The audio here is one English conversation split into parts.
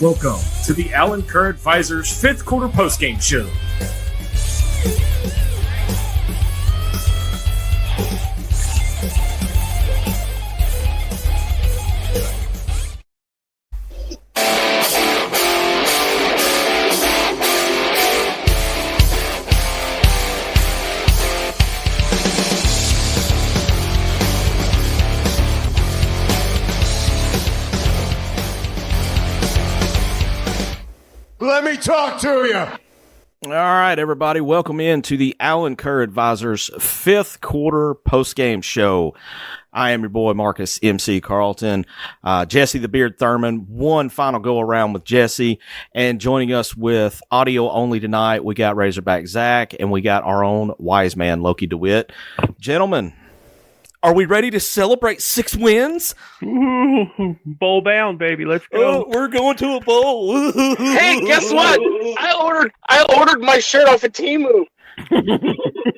Welcome to the Allen Kerr Advisors 5th quarter postgame show. Let me talk to you. All right, everybody. Welcome in to the Allen Kerr Advisors 5th quarter postgame show. I am your boy, Marcus MC Carlton. Jesse the Beard Thurman, one final go around with Jesse. And joining us with audio only tonight, we got Razorback Zach, and we got our own wise man, Loki DeWitt. Gentlemen, are we ready to celebrate 6 wins? Ooh, bowl bound, baby. Let's go. Oh, we're going to a bowl. Hey, guess what? I ordered my shirt off of Temu.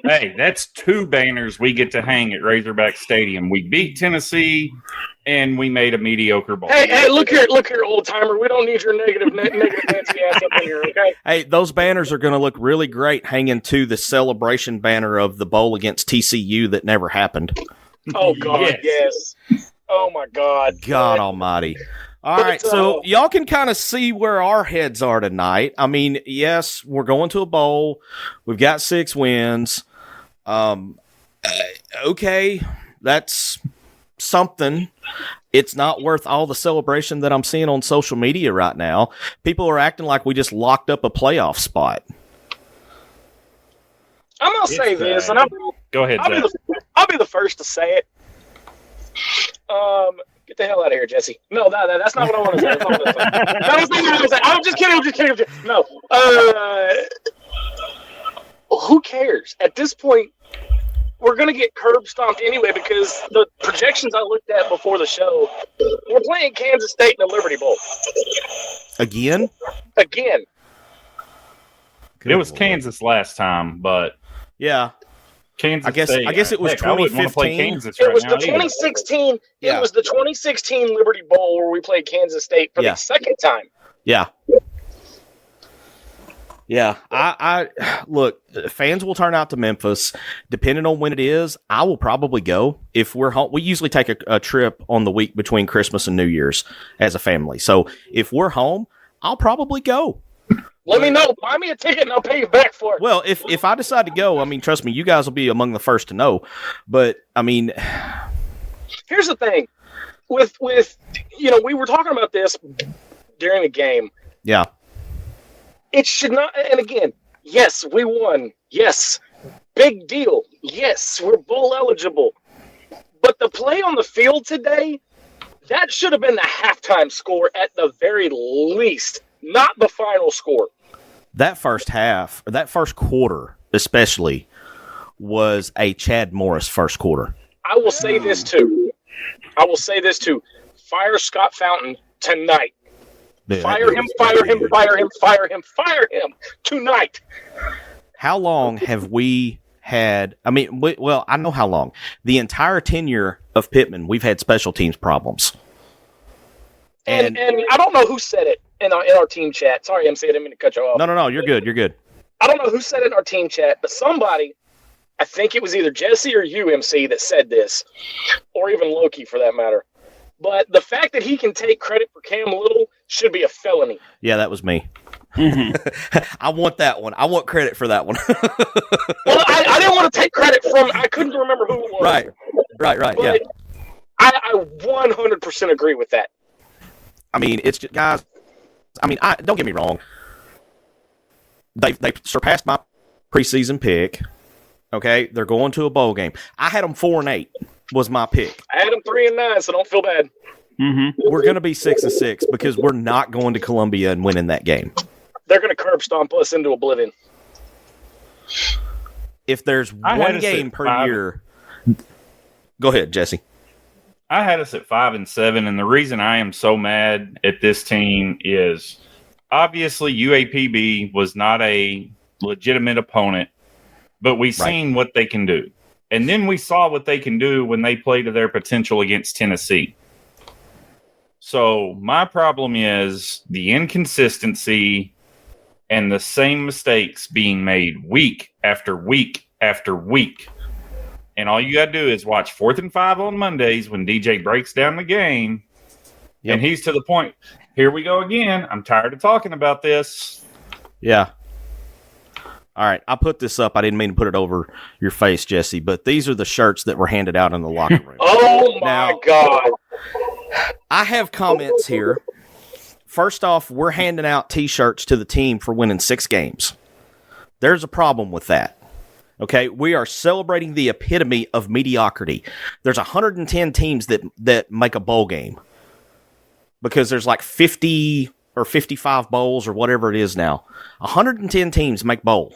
Hey, that's 2 banners we get to hang at Razorback Stadium. We beat Tennessee, and we made a mediocre bowl. Hey, look here, old timer. We don't need your negative Nancy ass up in here, okay? Hey, those banners are going to look really great hanging to the celebration banner of the bowl against TCU that never happened. Oh, God, yes. Oh, my God. God almighty. All right, so y'all can kind of see where our heads are tonight. I mean, yes, we're going to a bowl. We've got 6 wins. Okay, that's something. It's not worth all the celebration that I'm seeing on social media right now. People are acting like we just locked up a playoff spot. I'm going to say this, and Go ahead, Zach. I'll be the first to say it. Get the hell out of here, Jesse. No, that's not what I want to say. That's not what I want to say. I'm just kidding. No. Who cares? At this point, we're going to get curb stomped anyway because the projections I looked at before the show, we're playing Kansas State in the Liberty Bowl. Again? Again. It was Kansas last time, but yeah. Kansas I guess it was heck, I wouldn't want to play 2015. Kansas It right was now the either. 2016. Yeah. It was the 2016 Liberty Bowl where we played Kansas State for the second time. Yeah. Yeah. I look, fans will turn out to Memphis. Depending on when it is, I will probably go. If we're home, we usually take a trip on the week between Christmas and New Year's as a family. So if we're home, I'll probably go. Let me know. Buy me a ticket and I'll pay you back for it. Well, if I decide to go, I mean, trust me, you guys will be among the first to know. But, I mean... Here's the thing. With we were talking about this during the game. Yeah. It should not... And again, yes, we won. Yes. Big deal. Yes, we're bowl eligible. But the play on the field today, that should have been the halftime score at the very least. Not the final score. That first half, or that first quarter especially, was a Chad Morris first quarter. I will say this too. Fire Scott Fountain tonight. Fire him tonight. How long have we had, I mean, I know how long. The entire tenure of Pittman, we've had special teams problems. And I don't know who said it in our team chat. Sorry, MC, I didn't mean to cut you off. No, you're good. I don't know who said it in our team chat, but somebody, I think it was either Jesse or you, MC, that said this, or even Loki for that matter. But the fact that he can take credit for Cam Little should be a felony. Yeah, that was me. I want that one. I want credit for that one. Well, I didn't want to take credit from, I couldn't remember who it was. Right, but yeah. I 100% agree with that. I mean, it's just, guys, I mean, don't get me wrong. They surpassed my preseason pick. Okay, they're going to a bowl game. I had them 4-8 was my pick. I had them 3-9, so don't feel bad. Mm-hmm. We're going to be 6-6 because we're not going to Columbia and winning that game. They're going to curb stomp us into oblivion. If there's one game per year, go ahead, Jesse. I had us at 5-7, and the reason I am so mad at this team is obviously UAPB was not a legitimate opponent, but we've seen what they can do. And then we saw what they can do when they play to their potential against Tennessee. So my problem is the inconsistency and the same mistakes being made week after week after week. And all you got to do is watch 4th and 5 on Mondays when DJ breaks down the game. Yep. And he's to the point, here we go again. I'm tired of talking about this. Yeah. All right, I put this up. I didn't mean to put it over your face, Jesse, but these are the shirts that were handed out in the locker room. Oh, my God. I have comments here. First off, we're handing out T-shirts to the team for winning 6 games. There's a problem with that. Okay, we are celebrating the epitome of mediocrity. There's 110 teams that make a bowl game because there's like 50 or 55 bowls or whatever it is now. 110 teams make bowl.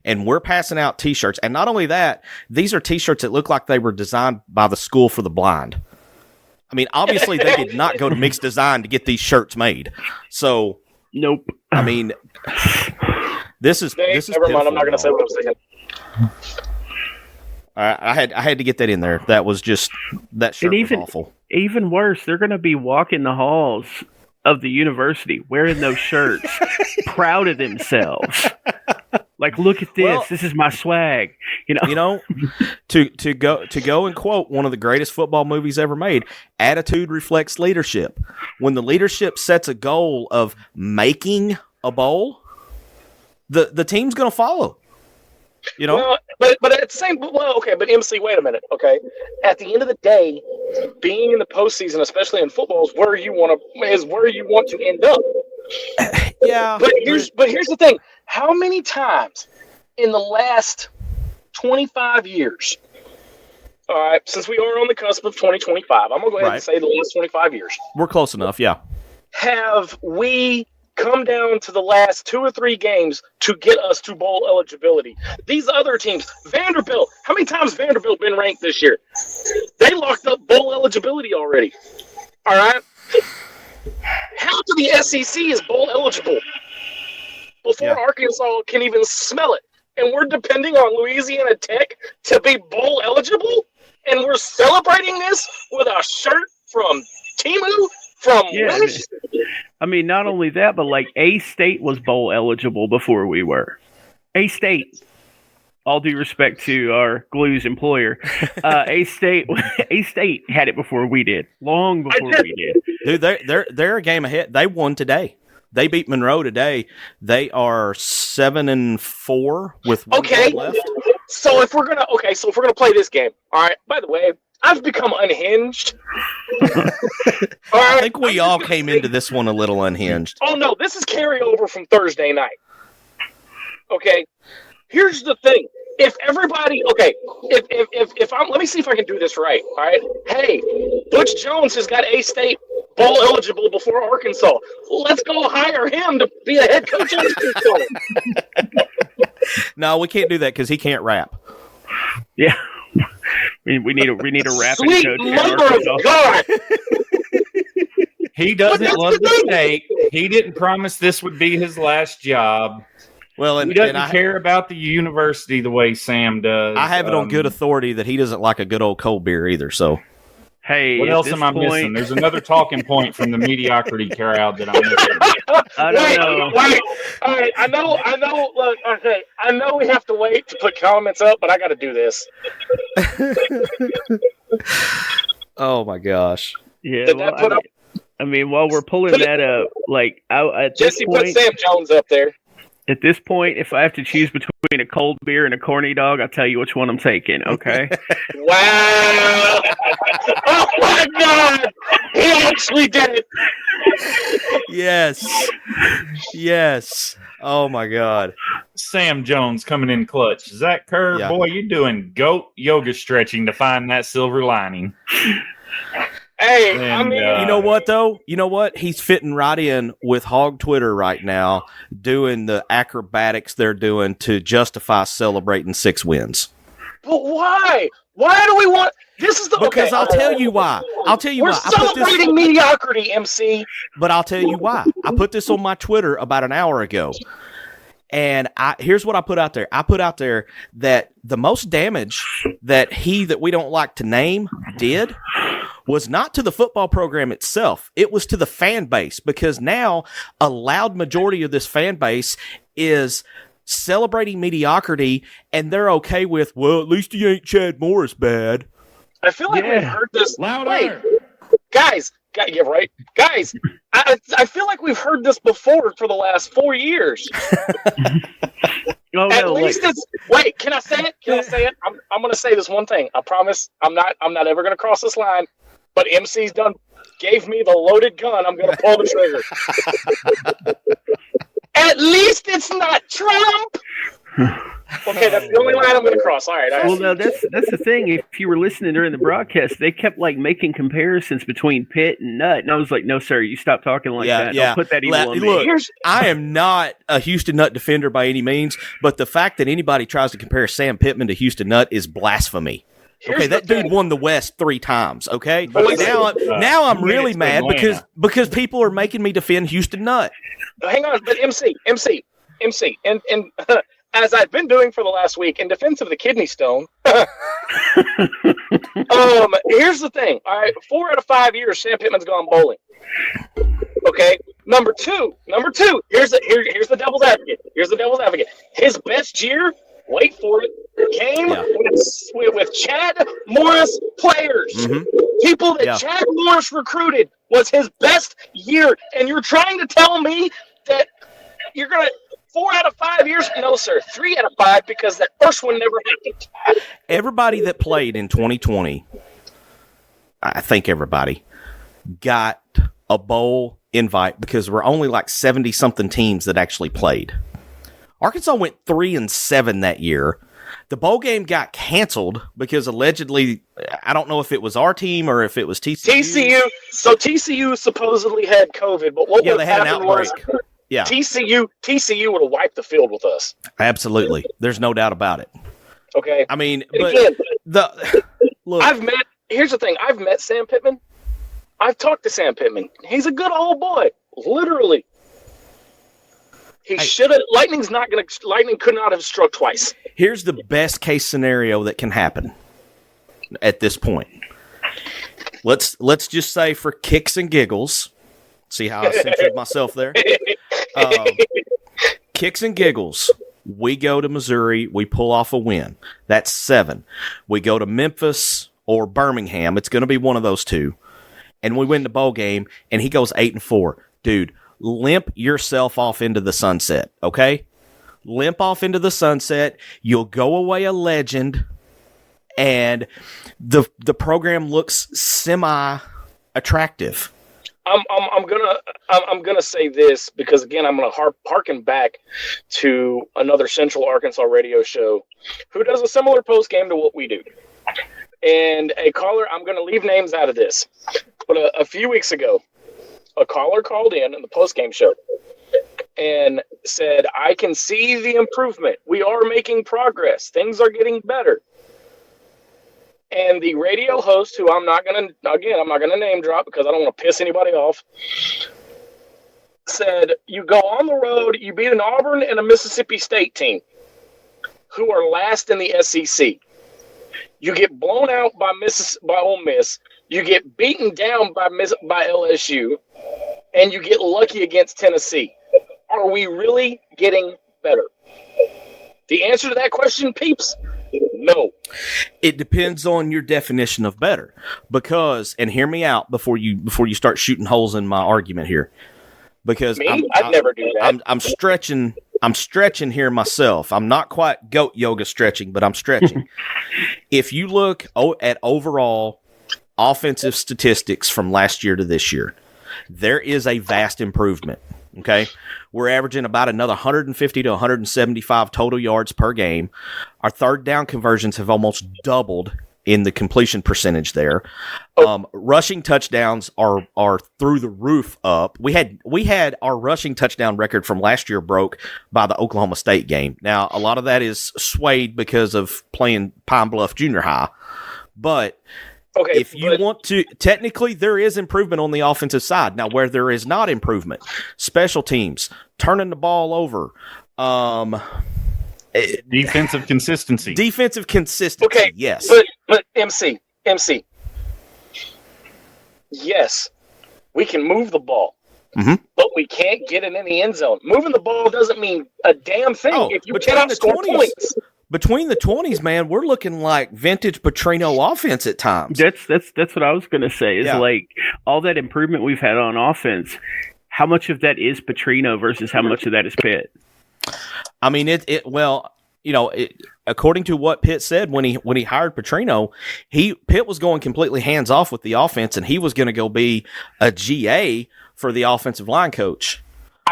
And we're passing out T-shirts. And not only that, these are T-shirts that look like they were designed by the School for the Blind. I mean, obviously they did not go to Mixed Design to get these shirts made. So, Nope. I mean, this is Never mind, I'm not going to say what I was thinking. I had to get that in there. That was just that shirt was awful. Even worse, they're going to be walking the halls of the university wearing those shirts, proud of themselves. Like, look at this. Well, this is my swag. To go and quote one of the greatest football movies ever made, attitude reflects leadership. When the leadership sets a goal of making a bowl, the team's going to follow. Well, but at the same, but MC, wait a minute, okay? At the end of the day, being in the postseason, especially in football, is where you want to end up. Yeah. But here's the thing: how many times in the last 25 years? All right, since we are on the cusp of 2025, I'm gonna go ahead and say the last 25 years. We're close enough, yeah. Have we come down to the last 2 or 3 games to get us to bowl eligibility? These other teams, Vanderbilt, how many times Vanderbilt been ranked this year? They locked up bowl eligibility already. All right? How to the SEC is bowl eligible before Arkansas can even smell it? And we're depending on Louisiana Tech to be bowl eligible? And we're celebrating this with a shirt from Timu? From Wish? I mean, not only that, but like A-State was bowl eligible before we were. A-State. All due respect to our Glue's employer. A-State had it before we did. Long before we did. Dude, they're a game ahead. They won today. They beat Monroe today. They are 7-4 with one game left. So if we're gonna play this game, all right. By the way, I've become unhinged. I think we all came into this one a little unhinged. Oh no, this is carryover from Thursday night. Okay, here's the thing: if everybody, if I'm, let me see if I can do this right. All right, hey, Butch Jones has got A-State bowl eligible before Arkansas. Let's go hire him to be a head coach on Arkansas. No, we can't do that because he can't rap. Yeah. We need a rapping Sweet coach. mother of God! He doesn't love the state. He didn't promise this would be his last job. Well, he doesn't care about the university the way Sam does. I have it on good authority that he doesn't like a good old cold beer either. So, hey, what else am I missing? There's another talking point from the mediocrity crowd that I'm missing. I don't know. Wait. All right, I know. Look, okay, I know we have to wait to put comments up, but I got to do this. Oh my gosh! Yeah. I mean, while we're pulling that up, like, at Jesse, this point, put Sam Jones up there. At this point, if I have to choose between a cold beer and a corny dog, I'll tell you which one I'm taking. Okay. Wow! Oh my God! He actually did it. Yes. Oh my God. Sam Jones coming in clutch. Zach Kerr, boy, you're doing goat yoga stretching to find that silver lining. Hey, And, I mean, You know what though? You know what? He's fitting right in with Hog Twitter right now, doing the acrobatics they're doing to justify celebrating 6 wins. but why? Why do we want? This is the Because I'll tell you why. We're celebrating mediocrity, MC. But I'll tell you why. I put this on my Twitter about an hour ago. And here's what I put out there. I put out there that the most damage that we don't like to name did was not to the football program itself. It was to the fan base, because now a loud majority of this fan base is celebrating mediocrity, and they're okay with, well, at least he ain't Chad Morris bad. I feel like we've heard this. Louder. Wait, guys, yeah, right. Guys, I feel like we've heard this before for the last 4 years. At least it's. Wait, can I say it? I'm going to say this one thing. I promise. I'm not ever going to cross this line. But MC's gave me the loaded gun. I'm going to pull the trigger. At least it's not Trump. Okay, that's the only line I'm going to cross. All right. Well, no, that's the thing. If you were listening during the broadcast, they kept making comparisons between Pitt and Nutt, and I was like, "No, sir, you stop talking like that. Don't put that evil on me." Look, I am not a Houston Nutt defender by any means, but the fact that anybody tries to compare Sam Pittman to Houston Nutt is blasphemy. Okay, that dude won the West 3 times. Okay, now I'm really mad because people are making me defend Houston Nutt. Hang on, but MC, and as I've been doing for the last week in defense of the kidney stone. Here's the thing. All right, 4 out of 5 years, Sam Pittman's gone bowling. Okay, number two. Here's the devil's advocate. His best year. Wait for it. Came with Chad Morris players. Mm-hmm. People that Chad Morris recruited was his best year. And you're trying to tell me that you're going to 4 out of 5 years? No, sir. 3 out of 5 because that first one never happened. Everybody that played in 2020, I think everybody, got a bowl invite because there were only like 70-something teams that actually played. Arkansas went 3-7 that year. The bowl game got canceled because allegedly, I don't know if it was our team or if it was TCU. So TCU supposedly had COVID, but what they had an outbreak. Yeah, TCU would have wiped the field with us. Absolutely, there's no doubt about it. Okay, I mean, look. Here's the thing. I've met Sam Pittman. I've talked to Sam Pittman. He's a good old boy, literally. Lightning could not have struck twice. Here's the best case scenario that can happen at this point. Let's just say, for kicks and giggles, see how I censored myself there? Kicks and giggles, we go to Missouri, we pull off a win. That's 7. We go to Memphis or Birmingham. It's going to be one of those two. And we win the bowl game, and he goes 8-4. Dude, limp yourself off into the sunset, okay? Limp off into the sunset. You'll go away a legend, and the program looks semi-attractive. I'm gonna say this because again I'm gonna harken back to another Central Arkansas radio show who does a similar post game to what we do, and a caller. I'm gonna leave names out of this, but a few weeks ago, a caller called in the post-game show and said, I can see the improvement. We are making progress. Things are getting better. And the radio host, who I'm not going to name drop because I don't want to piss anybody off, said, you go on the road, you beat an Auburn and a Mississippi State team who are last in the SEC. You get blown out by Ole Miss. You get beaten down by LSU, and you get lucky against Tennessee. Are we really getting better? The answer to that question, peeps, no. It depends on your definition of better. Because, and hear me out before you start shooting holes in my argument here. Because I'd never do that. I'm stretching here myself. I'm not quite goat yoga stretching, but I'm stretching. If you look at overall offensive statistics from last year to this year, there is a vast improvement. Okay, we're averaging about another 150 to 175 total yards per game. Our third down conversions have almost doubled in the completion percentage there. Rushing touchdowns are through the roof up. We had our rushing touchdown record from last year broke by the Oklahoma State game. Now, a lot of that is swayed because of playing Pine Bluff Junior High. But if you want to, technically there is improvement on the offensive side. Now, where there is not improvement, special teams, turning the ball over, defensive consistency. Okay, yes. But MC, yes, we can move the ball, Mhm. but we can't get it in the end zone. Moving the ball doesn't mean a damn thing Oh, if you between cannot the score 20s. points. Between the 20s, man, we're looking like vintage Petrino offense at times. That's what I was going to say. Is Yeah. like all that improvement we've had on offense. How much of that is Petrino versus how much of that is Pitt? I mean, according to what Pitt said when he hired Petrino, Pitt was going completely hands off with the offense, and he was going to go be a GA for the offensive line coach.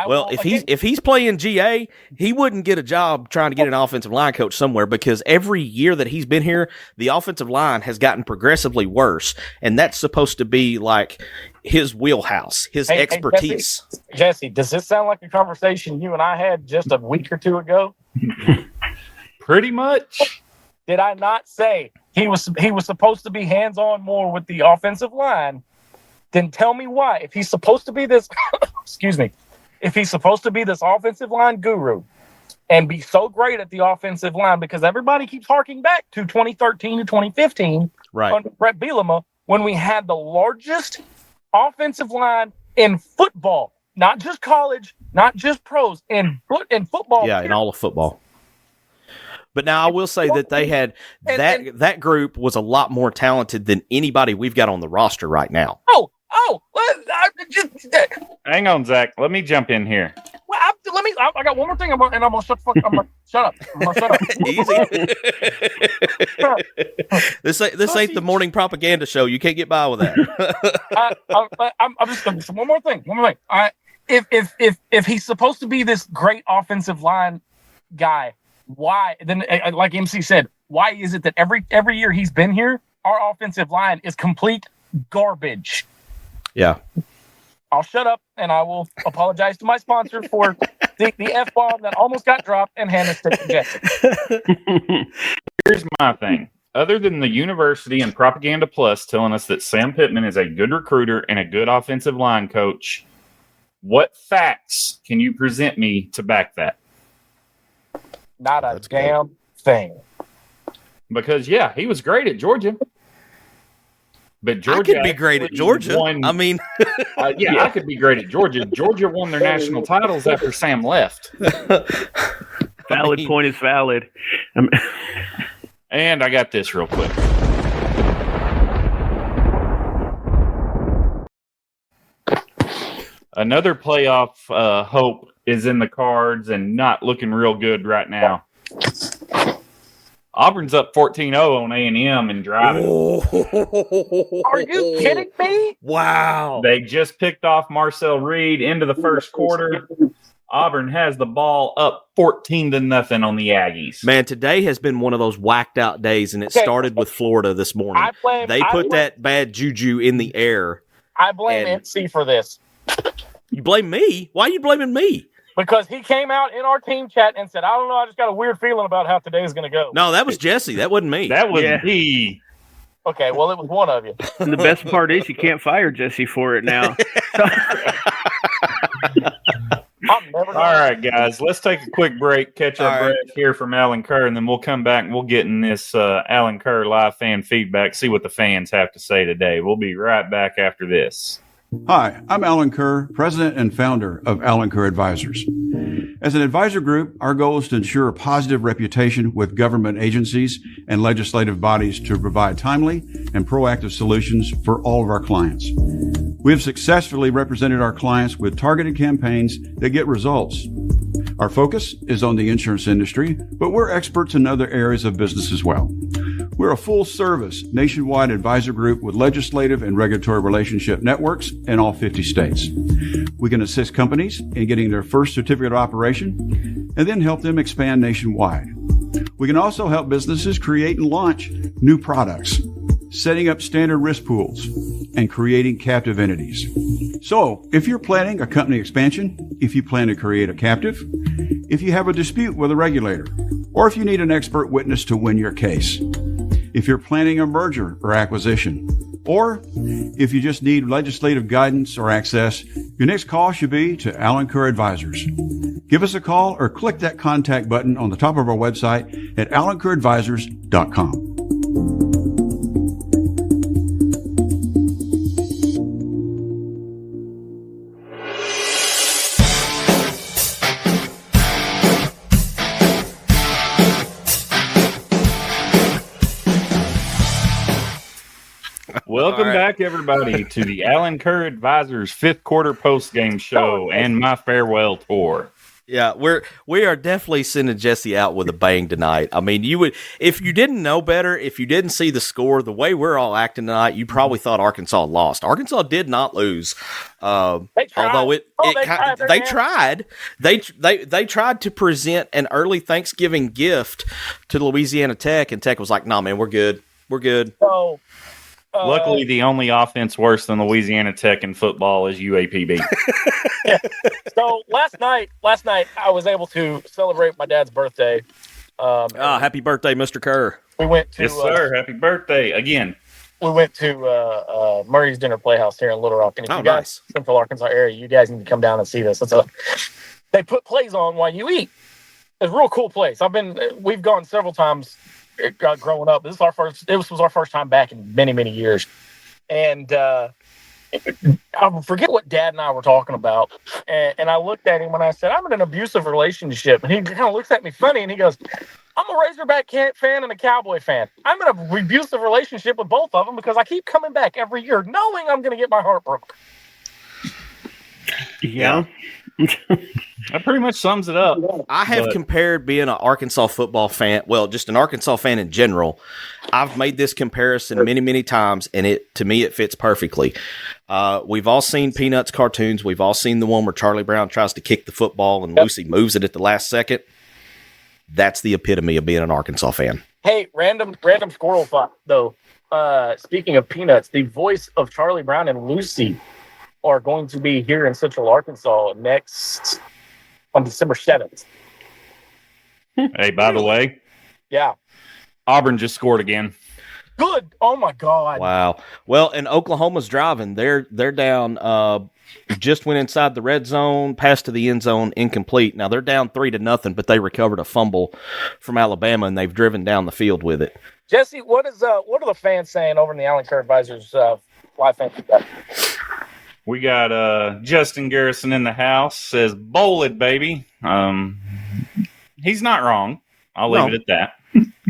Well, if he's playing GA, he wouldn't get a job trying to get an offensive line coach somewhere, because every year that he's been here, the offensive line has gotten progressively worse, and that's supposed to be like his wheelhouse, his expertise. Jesse, does this sound like a conversation you and I had just a week or two ago? Pretty much. Did I not say he was supposed to be hands-on more with the offensive line? Then tell me why. If he's supposed to be this, excuse me, if he's supposed to be this offensive line guru and be so great at the offensive line, because everybody keeps harking back to 2013 to 2015 Right. under Brett Bielema, when we had the largest offensive line in football, not just college, not just pros, in football. Yeah, in all of football. But now I will say that they had that group was a lot more talented than anybody we've got on the roster right now. Hang on, Zach. Let me jump in here. Well, I got one more thing, I'm gonna shut up. Easy. This ain't the morning propaganda show. You can't get by with that. I'm just one more thing. If he's supposed to be this great offensive line guy, why then? Like MC said, why is it that every year he's been here, our offensive line is complete garbage? Yeah. I'll shut up and I will apologize to my sponsor for the F-bomb that almost got dropped and hand it to Jesse. Here's my thing. Other than the university and Propaganda Plus telling us that Sam Pittman is a good recruiter and a good offensive line coach, what facts can you present me to back that? Not a damn thing. Because, yeah, he was great at Georgia. But Georgia I could be great at Georgia. I mean, I could be great at Georgia. Georgia won their national titles after Sam left. Valid point is valid. And I got this real quick. Another playoff hope is in the cards and not looking real good right now. Auburn's up 14-0 on A&M and driving. Are you kidding me? Wow. They just picked off Marcel Reed into the first quarter. Auburn has the ball up 14-0 on the Aggies. Man, today has been one of those whacked out days, and it started with Florida this morning. They put that bad juju in the air. I blame MC for this. You blame me? Why are you blaming me? Because he came out in our team chat and said, I don't know, I just got a weird feeling about how today is going to go. No, that was Jesse. That wasn't me. That was me. Okay, well, it was one of you. And the best part is you can't fire Jesse for it now. All right, guys, let's take a quick break, catch our breath, hear from Allen Kerr, and then we'll come back and we'll get in this Allen Kerr live fan feedback, see what the fans have to say today. We'll be right back after this. Hi, I'm Allen Kerr, president and founder of Allen Kerr Advisors. As an advisor group, our goal is to ensure a positive reputation with government agencies and legislative bodies to provide timely and proactive solutions for all of our clients. We have successfully represented our clients with targeted campaigns that get results. Our focus is on the insurance industry, but we're experts in other areas of business as well. We're a full-service, nationwide advisor group with legislative and regulatory relationship networks in all 50 states. We can assist companies in getting their first certificate of operation and then help them expand nationwide. We can also help businesses create and launch new products, setting up standard risk pools, and creating captive entities. So, if you're planning a company expansion, if you plan to create a captive, if you have a dispute with a regulator, or if you need an expert witness to win your case, if you're planning a merger or acquisition, or if you just need legislative guidance or access, your next call should be to Allen Kerr Advisors. Give us a call or click that contact button on the top of our website at allenkerradvisors.com. Welcome All right. back, everybody, to the Allen Kerr Advisors fifth quarter post game show and my farewell tour. Yeah, we are definitely sending Jesse out with a bang tonight. I mean, you would, if you didn't know better, if you didn't see the score, the way we're all acting tonight, you probably thought Arkansas lost. Arkansas did not lose. Although they tried. They tried to present an early Thanksgiving gift to Louisiana Tech, and Tech was like, "Nah, man, we're good. We're good." So, Luckily, the only offense worse than Louisiana Tech in football is UAPB. so last night I was able to celebrate my dad's birthday. Happy birthday, Mr. Kerr. We went to Yes, sir. Happy birthday again. we went to Murray's Dinner Playhouse here in Little Rock, and if you guys nice. Central Arkansas area, you guys need to come down and see this. They put plays on while you eat. It's a real cool place. We've gone several times growing up. This was our first time back in many, many years. And I forget what Dad and I were talking about. And I looked at him and I said, I'm in an abusive relationship. And he kind of looks at me funny and he goes, I'm a Razorback fan and a Cowboy fan. I'm in an abusive relationship with both of them because I keep coming back every year knowing I'm going to get my heart broken. Yeah. That pretty much sums it up. I have compared being an Arkansas football fan, well, just an Arkansas fan in general. I've made this comparison many, many times, and to me, it fits perfectly. We've all seen Peanuts cartoons. We've all seen the one where Charlie Brown tries to kick the football and Lucy moves it at the last second. That's the epitome of being an Arkansas fan. Hey, random squirrel thought, though. Speaking of Peanuts, the voice of Charlie Brown and Lucy are going to be here in Central Arkansas on December 7th. Hey, by the way, Yeah. Auburn just scored again. Good. Oh, my God. Wow. Well, and Oklahoma's driving. They're down. Just went inside the red zone, passed to the end zone, incomplete. Now they're down 3-0, but they recovered a fumble from Alabama, and they've driven down the field with it. Jesse, what are the fans saying over in the Allen Kerr Advisors live fan feedback? We got Justin Garrison in the house, says, bowl it, baby. He's not wrong. I'll leave it at that.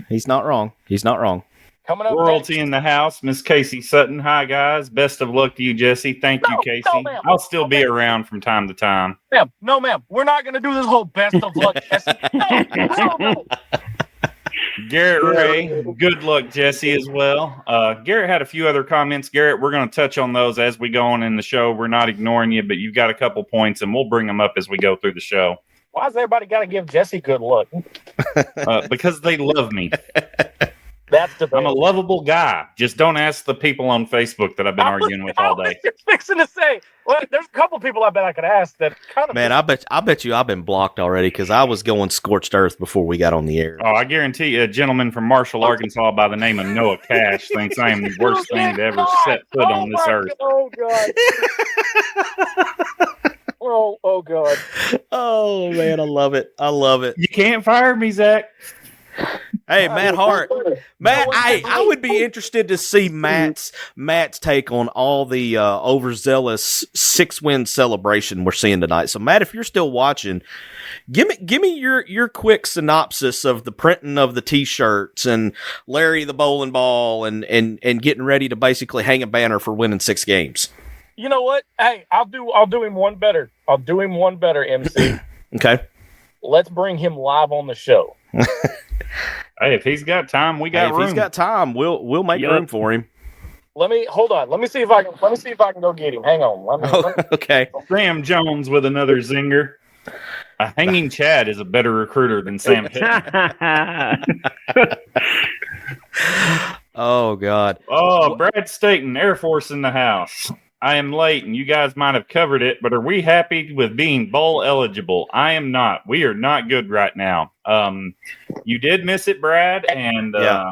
He's not wrong. He's not wrong. Coming up Royalty in the house, Miss Casey Sutton. Hi, guys. Best of luck to you, Jesse. Thank you, Casey. No, ma'am. I'll still be around from time to time. No, ma'am. We're not going to do this whole best of luck, Jesse. No. Garrett Ray, good luck, Jesse, as well. Garrett had a few other comments. Garrett, we're going to touch on those as we go on in the show. We're not ignoring you, but you've got a couple points, and we'll bring them up as we go through the show. Why has everybody got to give Jesse good luck? Because they love me. That's the. I'm a lovable guy. Just don't ask the people on Facebook that I've been arguing with all day. I was fixing to say, well, there's a couple people I bet I could ask that kind of. Man, I bet you I've been blocked already because I was going scorched earth before we got on the air. Oh, I guarantee you, a gentleman from Marshall, Arkansas by the name of Noah Cash thinks I am the worst thing to ever set foot on this earth. Oh, God. Oh, God. Oh, man, I love it. I love it. You can't fire me, Zach. Hey, Matt Hart. Matt, I would be interested to see Matt's take on all the overzealous 6-win celebration we're seeing tonight. So, Matt, if you're still watching, give me your quick synopsis of the printing of the T-shirts and Larry the bowling ball and getting ready to basically hang a banner for winning 6 games. You know what? Hey, I'll do him one better. I'll do him one better, MC. Okay. Let's bring him live on the show. Hey, if he's got time, we got room. If he's got time, we'll make room for him. Hold on. Let me see if I can go get him. Hang on. Okay. Sam Jones with another zinger. A hanging Chad is a better recruiter than Sam Pittman. Oh, God. Oh, Brad Staten, Air Force in the house. I am late, and you guys might have covered it, but are we happy with being bowl eligible? I am not. We are not good right now. You did miss it, Brad, and we're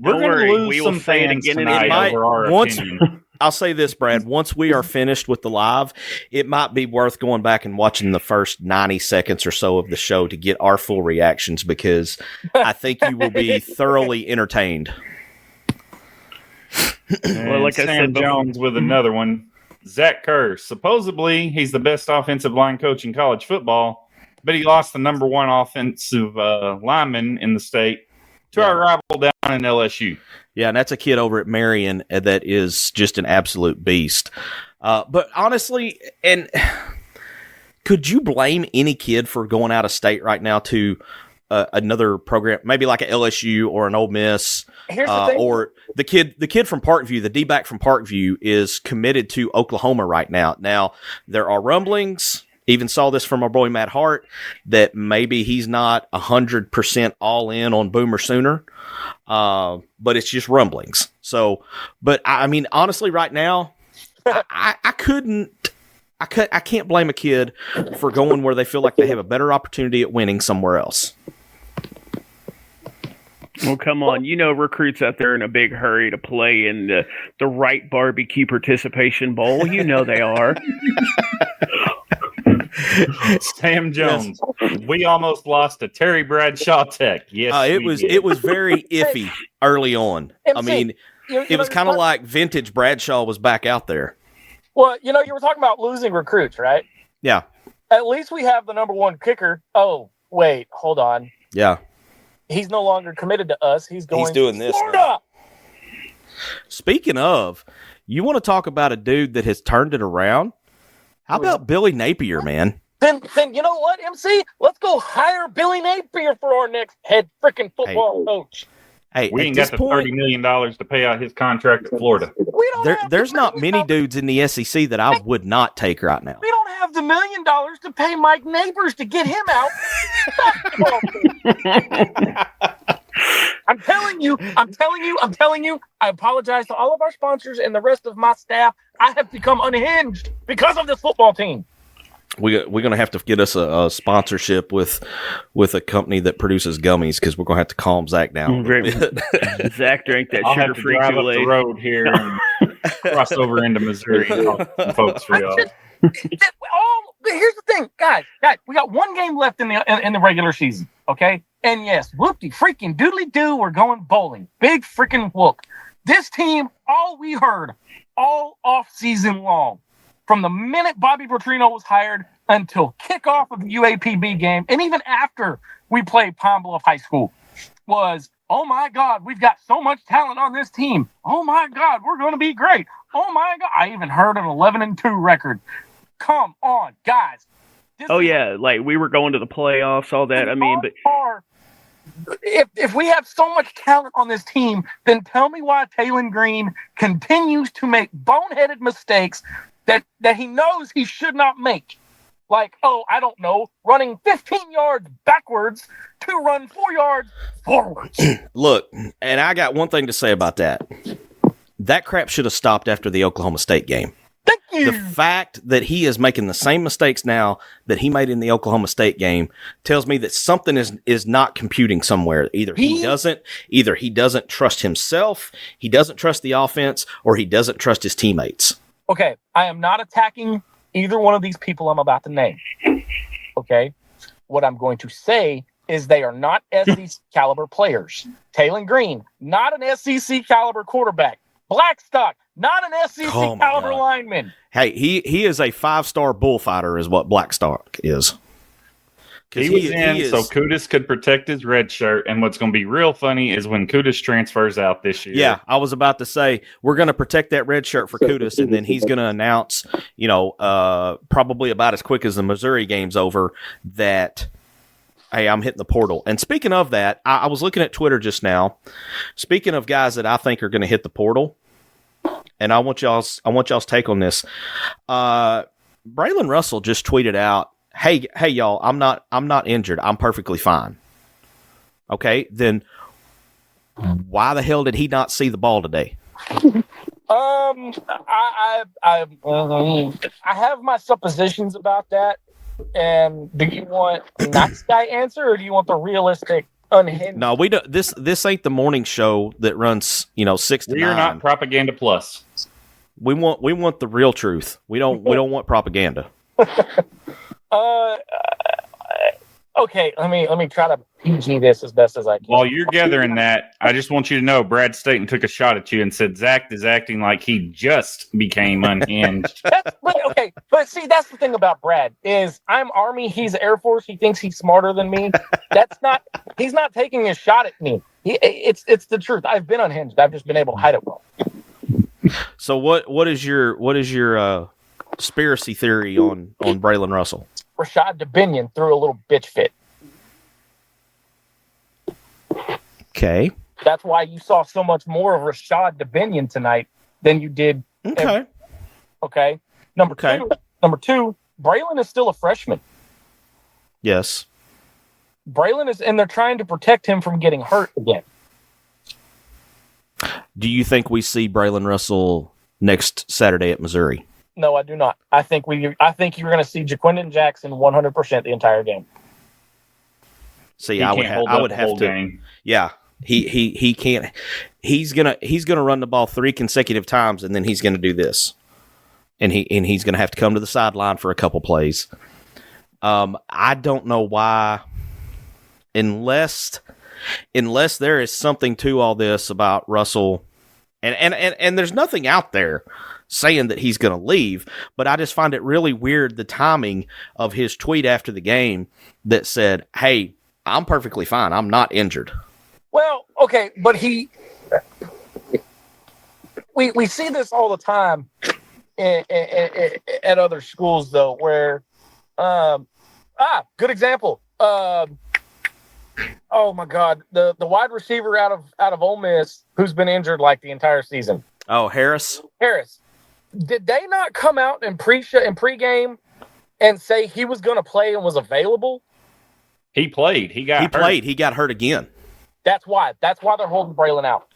going to lose some fans tonight over our opinion. I'll say this, Brad. Once we are finished with the live, it might be worth going back and watching the first 90 seconds or so of the show to get our full reactions because I think you will be thoroughly entertained. Well, like Sam Jones with another one. Zach Kerr. Supposedly, he's the best offensive line coach in college football, but he lost the number 1 offensive lineman in the state to our rival down in LSU. Yeah, and that's a kid over at Marion that is just an absolute beast. But honestly, and could you blame any kid for going out of state right now to another program, maybe like an LSU or an Ole Miss? Here's the thing. Or the kid from Parkview, the D-back from Parkview is committed to Oklahoma right now. Now, there are rumblings, even saw this from our boy Matt Hart, that maybe he's not 100% all in on Boomer Sooner, but it's just rumblings. So, but I mean, honestly, right now, I can't blame a kid for going where they feel like they have a better opportunity at winning somewhere else. Well, come on. You know, recruits out there in a big hurry to play in the right barbecue participation bowl. You know they are. Sam Jones. We almost lost to Terry Bradshaw Tech. Yes, it was very iffy early on. I mean, it was kind of like vintage Bradshaw was back out there. Well, you were talking about losing recruits, right? Yeah. At least we have the number one kicker. Oh, wait, hold on. Yeah. He's no longer committed to us. He's doing this Florida. now. Speaking of, you want to talk about a dude that has turned it around? How about Billy Napier, man? Then you know what, MC? Let's go hire Billy Napier for our next head freaking football coach. Hey, we ain't got the $30 million to pay out his contract at Florida. There's not many dudes in the SEC that I would not take right now. We don't have the $1 million to pay Mike Neighbors to get him out. I'm telling you. I apologize to all of our sponsors and the rest of my staff. I have become unhinged because of this football team. We're going to have to get us a sponsorship with a company that produces gummies because we're going to have to calm Zach down. Zach drank that sugar-free Kool-Aid. Kool-Aid. Up the road here and cross over into Missouri and talk to some folks for y'all. Here's the thing, guys. We got one game left in the regular season, okay? And yes, whoopty freaking doodly doo, we're going bowling. Big freaking whoop. This team, all we heard all off season long, from the minute Bobby Petrino was hired until kickoff of the UAPB game, and even after we played Pine Bluff High School, was, oh my God, we've got so much talent on this team. Oh my God, we're going to be great. Oh my God. I even heard an 11-2 record. Come on, guys. Yeah, like we were going to the playoffs, all that. I mean, but if we have so much talent on this team, then tell me why Taylon Green continues to make boneheaded mistakes that he knows he should not make. Like, I don't know, running 15 yards backwards to run 4 yards forwards. Look, and I got one thing to say about that. That crap should have stopped after the Oklahoma State game. Thank you. The fact that he is making the same mistakes now that he made in the Oklahoma State game tells me that something is not computing somewhere. Either he doesn't trust himself, he doesn't trust the offense, or he doesn't trust his teammates. Okay, I am not attacking either one of these people I'm about to name. Okay? What I'm going to say is they are not SEC caliber players. Taylon Green, not an SEC caliber quarterback. Blackstock, not an SEC caliber lineman. Hey, he is a 5-star bullfighter is what Blackstock is. He was in so Kudus could protect his red shirt, and what's going to be real funny is when Kudus transfers out this year. Yeah, I was about to say, we're going to protect that red shirt for Kudus, and then he's going to announce, probably about as quick as the Missouri game's over, that, hey, I'm hitting the portal. And speaking of that, I was looking at Twitter just now. Speaking of guys that I think are going to hit the portal, and I want y'all's take on this. Braylon Russell just tweeted out, Hey, y'all! I'm not injured. I'm perfectly fine. Okay, then why the hell did he not see the ball today? I have my suppositions about that. And do you want the nice guy answer, or do you want the realistic, unhinged? No, we don't. This ain't the morning show that runs 6 to 9. We're not Propaganda Plus. We want the real truth. We don't want propaganda. Okay, let me try to PG this as best as I can. While you're gathering that, I just want you to know Brad Staten took a shot at you and said Zach is acting like he just became unhinged. But see, that's the thing about Brad is I'm Army, he's Air Force. He thinks he's smarter than me. He's not taking a shot at me. It's the truth. I've been unhinged. I've just been able to hide it well. So what is your conspiracy theory on Braylon Russell? Rashad Dubinion threw a little bitch fit. Okay. That's why you saw so much more of Rashad Dubinion tonight than you did. Okay. Okay. Number two, Braylon is still a freshman. Yes. Braylon is, and they're trying to protect him from getting hurt again. Do you think we see Braylon Russell next Saturday at Missouri? No, I do not. I think you're going to see Jaquindon Jackson 100% the entire game. See, I would have to. Game. Yeah, he can't. He's gonna run the ball 3 consecutive times, and then he's gonna do this, and he's gonna have to come to the sideline for a couple plays. I don't know why, unless there is something to all this about Russell, and there's nothing out there saying that he's going to leave, but I just find it really weird the timing of his tweet after the game that said, "Hey, I'm perfectly fine. I'm not injured." Well, okay, but we see this all the time at other schools though, where good example. Oh my God, the wide receiver out of Ole Miss who's been injured like the entire season. Oh, Harris. Did they not come out in pregame and say he was going to play and was available? He played. He got hurt. He got hurt again. That's why they're holding Braylon out.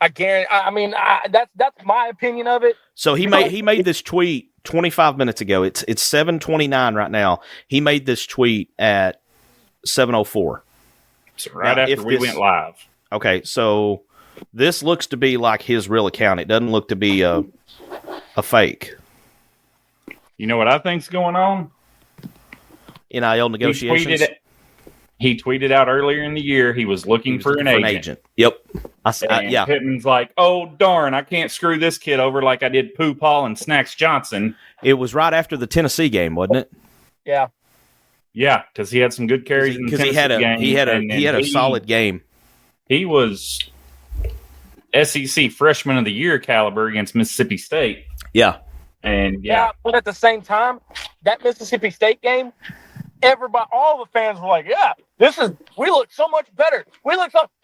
I guarantee. I mean, that's my opinion of it. So he made this tweet 25 minutes ago. It's 7:29 right now. He made this tweet at 7:04. So right after we went live. Okay, so this looks to be like his real account. It doesn't look to be a fake. You know what I think's going on? NIL negotiations. He tweeted out earlier in the year he was looking for an agent. Yep. Yeah. Pittman's like, oh, darn, I can't screw this kid over like I did Pooh Paul and Snacks Johnson. It was right after the Tennessee game, wasn't it? Yeah. Yeah, because he had some good carries in the Tennessee game. He had a solid game. He was SEC Freshman of the Year caliber against Mississippi State. Yeah. And but at the same time, that Mississippi State game, all the fans were like, yeah, we look so much better.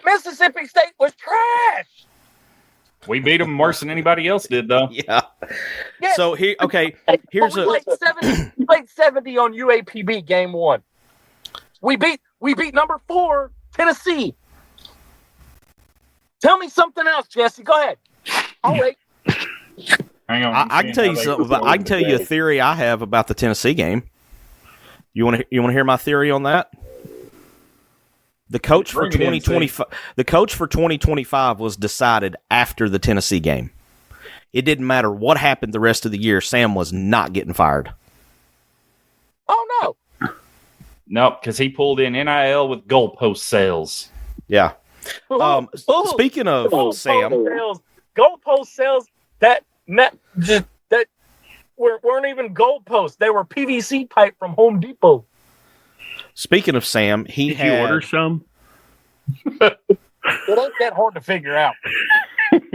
Mississippi State was trash. We beat them worse than anybody else did, though. Yeah. So here's we played 70 on UAPB game 1. We beat number 4 Tennessee. Tell me something else, Jesse. Go ahead. I'll wait. Hang on. I can tell you something. I can tell you a theory I have about the Tennessee game. You want to hear my theory on that? The coach for 2025. The coach for 2025 was decided after the Tennessee game. It didn't matter what happened the rest of the year. Sam was not getting fired. Oh no. No, because he pulled in NIL with goalpost sales. Yeah. Speaking of Sam, goalpost sales that weren't even goalposts. They were PVC pipe from Home Depot. Speaking of Sam, Did you order some? It ain't that hard to figure out.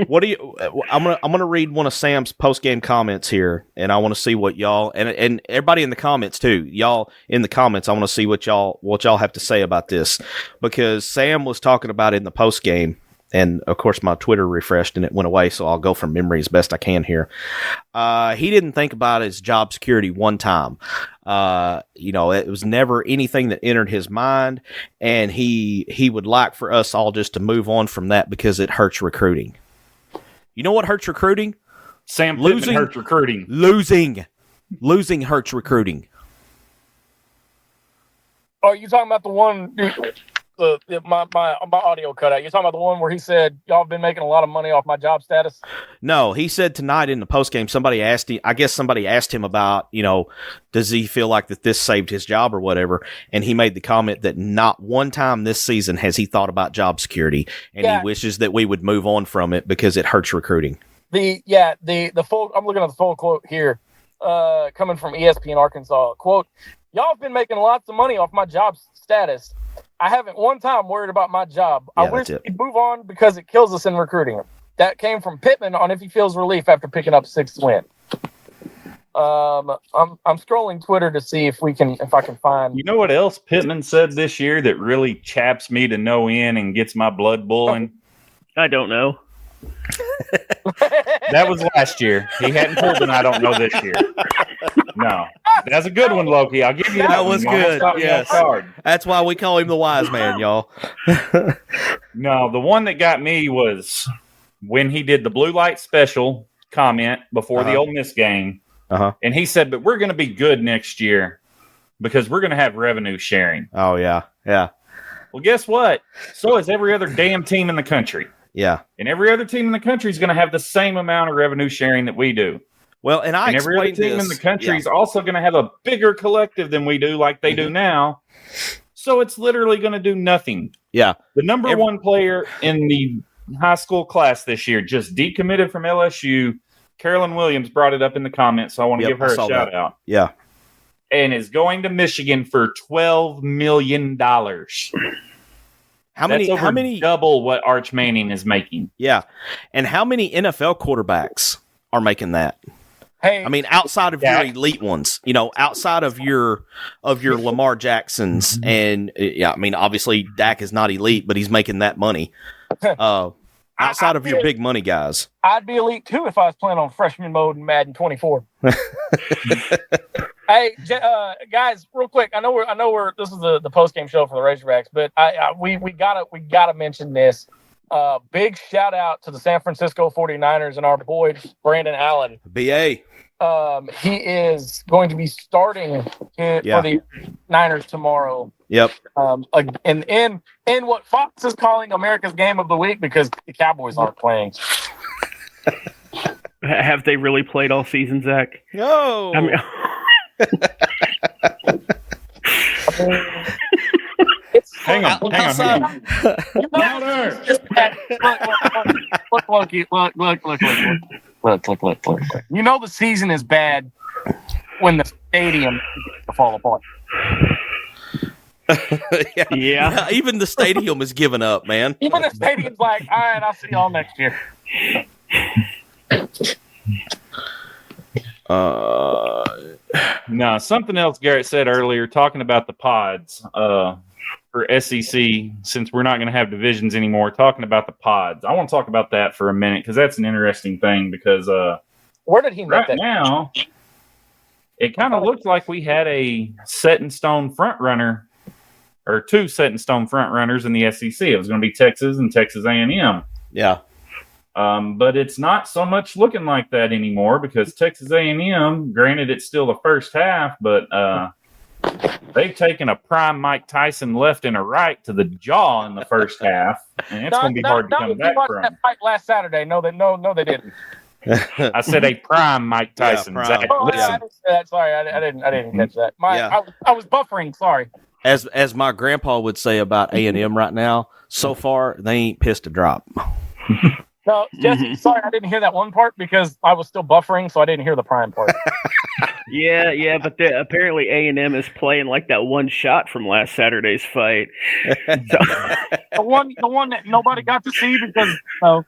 What do you? I'm gonna read one of Sam's post game comments here, and I want to see what y'all and everybody in the comments too. Y'all in the comments, I want to see what y'all have to say about this, because Sam was talking about it in the post game. And, of course, my Twitter refreshed and it went away, so I'll go from memory as best I can here. He didn't think about his job security one time. It was never anything that entered his mind, and he would like for us all just to move on from that because it hurts recruiting. You know what hurts recruiting? Sam Pittman hurts recruiting. Losing hurts recruiting. Oh, you talking about the one my audio cut out. You're talking about the one where he said y'all have been making a lot of money off my job status. No, he said tonight in the postgame, somebody asked him about, does he feel like that this saved his job or whatever, and he made the comment that not one time this season has he thought about job security, and he wishes that we would move on from it because it hurts recruiting. The full. I'm looking at the full quote here, coming from ESPN Arkansas. Quote: "Y'all have been making lots of money off my job status. I haven't one time worried about my job. I wish he'd move on because it kills us in recruiting." That came from Pittman on if he feels relief after picking up 6th win. I'm scrolling Twitter to see if I can find. You know what else Pittman said this year that really chaps me to no end and gets my blood boiling? I don't know. That was last year. He hadn't pulled an I don't know this year. No. That's a good one, Loki. I'll give you that. That was good. Yes. That's why we call him the wise man, y'all. No, the one that got me was when he did the blue light special comment before the Ole Miss game. And he said, but we're going to be good next year because we're going to have revenue sharing. Oh, yeah. Yeah. Well, guess what? So is every other damn team in the country. Yeah. And every other team in the country is going to have the same amount of revenue sharing that we do. Well, and every other team in the country is also going to have a bigger collective than we do, like they do now. So it's literally going to do nothing. Yeah. The number one player in the high school class this year just decommitted from LSU. Carolyn Williams brought it up in the comments, so I want to give her a shout out. Yeah. And is going to Michigan for $12 million. How many double what Arch Manning is making? Yeah. And how many NFL quarterbacks are making that? Hey, I mean, outside of your elite ones, outside of your Lamar Jacksons, and I mean, obviously Dak is not elite, but he's making that money. Outside of your big money guys, I'd be elite too if I was playing on freshman mode in Madden 24. Hey, guys, real quick. I know we're this is the post game show for the Razorbacks, but we gotta mention this. Big shout out to the San Francisco 49ers and our boy Brandon Allen. BA. He is going to be starting for the Niners tomorrow. Yep. And in what Fox is calling America's Game of the Week because the Cowboys aren't playing. Have they really played all season, Zach? No. I mean, hang on. Look, Loki. Look. You know the season is bad when the stadium fall apart. Yeah. Even the stadium is giving up, man. Even the stadium's like, all right, I'll see y'all next year. No, something else Garrett said earlier, talking about the pods for SEC, since we're not going to have divisions anymore, talking about the pods. I want to talk about that for a minute because that's an interesting thing because where did he make right that? Now it kind of looked like we had a set-in-stone front runner or two set-in-stone front runners in the SEC. It was going to be Texas and Texas A&M. Yeah. But it's not so much looking like that anymore because Texas A&M, granted it's still the first half, but they've taken a prime Mike Tyson left and a right to the jaw in the first half, and it's going to be hard to come back from. That fight last Saturday. No, they didn't. I said a prime Mike Tyson. Yeah, Zach, Oh, listen. I didn't say that. Sorry, I didn't catch that. I was buffering. Sorry. As my grandpa would say about A&M right now, so far they ain't pissed a drop. No, Jesse, sorry, I didn't hear that one part because I was still buffering, so I didn't hear the prime part. Yeah, but apparently A&M is playing like that one shot from last Saturday's fight. The one that nobody got to see because No,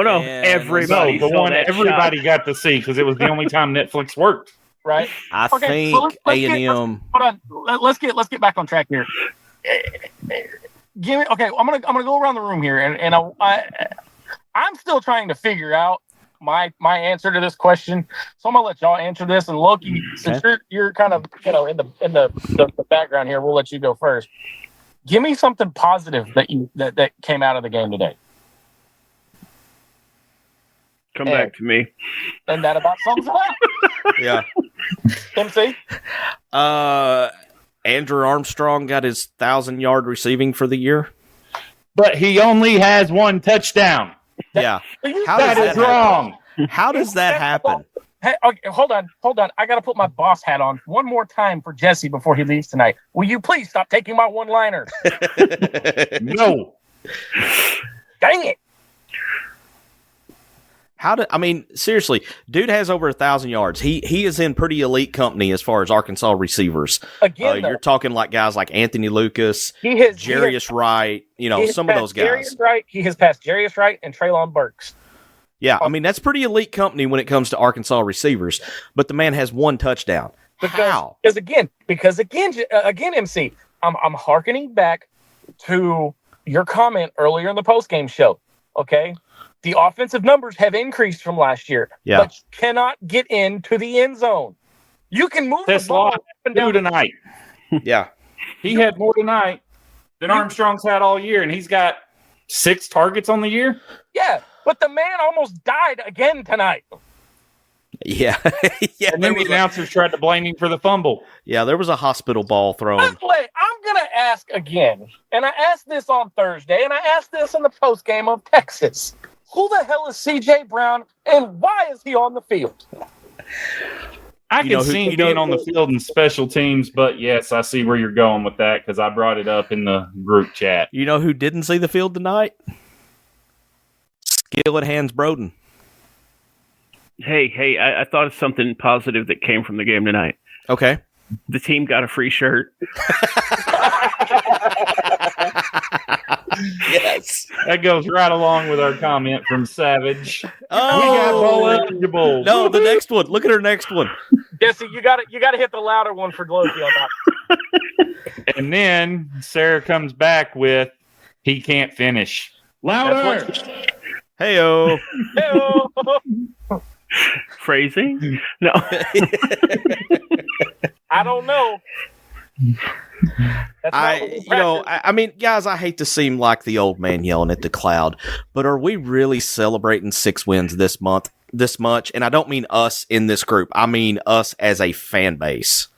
Man, everybody. No, the saw one that everybody shot. got to see because it was the only time Netflix worked. right. I Okay, think so let's A&M. Hold on, let's get back on track here. Give me okay. I'm gonna go around the room here, and I'm still trying to figure out my answer to this question. So I'm gonna let y'all answer this. And Loki, since you're kind of in the background here, we'll let you go first. Give me something positive that came out of the game today. Come back to me. And that about sums it up. Yeah. MC? Andrew Armstrong got his 1,000-yard receiving for the year. But he only has one touchdown. Yeah. How That does is that happen? wrong. How does that happen? Hey, okay, hold on. I got to put my boss hat on one more time for Jesse before he leaves tonight. Will you please stop taking my one-liner? No. Dang it. Seriously, dude has over 1,000 yards. He is in pretty elite company as far as Arkansas receivers. Again, You're talking like guys like Anthony Lucas, Jarius Jarius Wright, some of those guys. He has passed Jarius Wright and Treylon Burks. Yeah, that's pretty elite company when it comes to Arkansas receivers. But the man has one touchdown. How? Because again, MC, I'm hearkening back to your comment earlier in the postgame show. Okay, the offensive numbers have increased from last year, but you cannot get into the end zone. You can move the ball up and down tonight. Yeah, he had more tonight than Armstrong's had all year, and he's got 6 targets on the year. Yeah, but the man almost died again tonight. Yeah, yeah. And then the announcers tried to blame him for the fumble. Yeah, there was a hospital ball thrown. By the way, I'm gonna ask again, and I asked this on Thursday, and I asked this in the postgame of Texas. Who the hell is C.J. Brown, and why is he on the field? I can see him being on the field in special teams, but yes, I see where you're going with that because I brought it up in the group chat. You know who didn't see the field tonight? Skillet Hands Broden. Hey, I thought of something positive that came from the game tonight. Okay. The team got a free shirt. Yes. That goes right along with our comment from Savage. Oh, we got bowl eligible. No, the next one. Look at her next one. Jesse, you got to hit the louder one for Loki on that. And then Sarah comes back with, he can't finish. Louder. Hey-o. Hey-o. Phrasing? No. I don't know. Guys, I hate to seem like the old man yelling at the cloud, but are we really celebrating 6 wins this much? And I don't mean us in this group. I mean us as a fan base.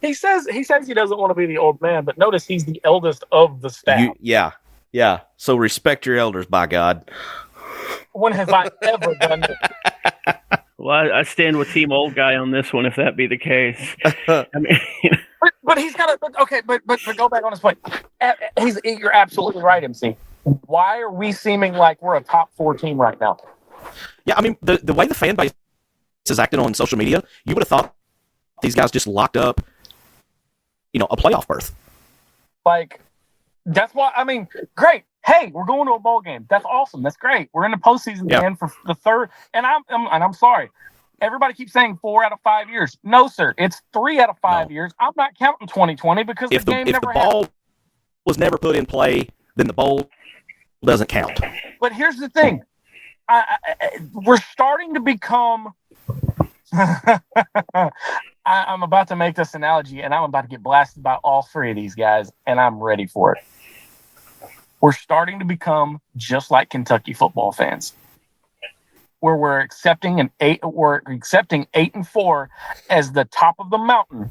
He says he doesn't want to be the old man, but notice he's the eldest of the staff. Yeah. So respect your elders, by God. When have I ever done that? Well, I stand with Team Old Guy on this one, if that be the case. But he's got to. Okay, but go back on his point. You're absolutely right, MC. Why are we seeming like we're a top 4 team right now? Yeah, the way the fan base is acting on social media, you would have thought these guys just locked up, a playoff berth. Like, that's why. Great. Hey, we're going to a bowl game. That's awesome. That's great. We're in the postseason again for the third. And I'm sorry. Everybody keeps saying 4 out of 5 years. No, sir. It's 3 out of 5 years. I'm not counting 2020 because the game never happened. If the ball was never put in play, then the bowl doesn't count. But here's the thing. We're starting to become I'm about to make this analogy, and I'm about to get blasted by all 3 of these guys, and I'm ready for it. We're starting to become just like Kentucky football fans, where we're accepting 8-4 as the top of the mountain,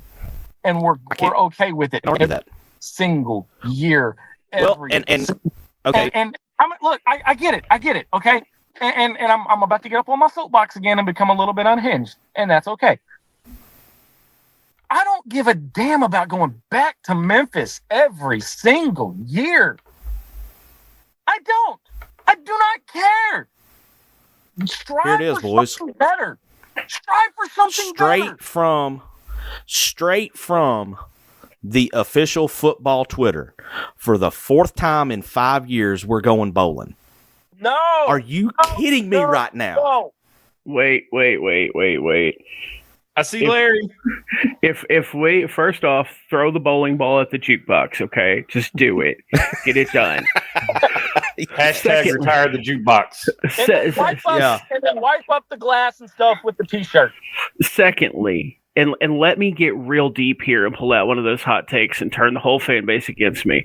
and we're okay with it every single year. Okay. Look, I get it. Okay, and I'm about to get up on my soapbox again and become a little bit unhinged, and that's okay. I don't give a damn about going back to Memphis every single year. I don't. I do not care. Strive Here it is, for boys. Something better. Strive for something better. Straight from the official football Twitter. For the 4th time in 5 years, we're going bowling. No. Are you kidding me right now? No. Wait. I see Larry. If we first off throw the bowling ball at the jukebox, okay? Just do it. Get it done. Hashtag retire the jukebox. And then wipe up the glass and stuff with the T-shirt. Secondly, and let me get real deep here and pull out one of those hot takes and turn the whole fan base against me.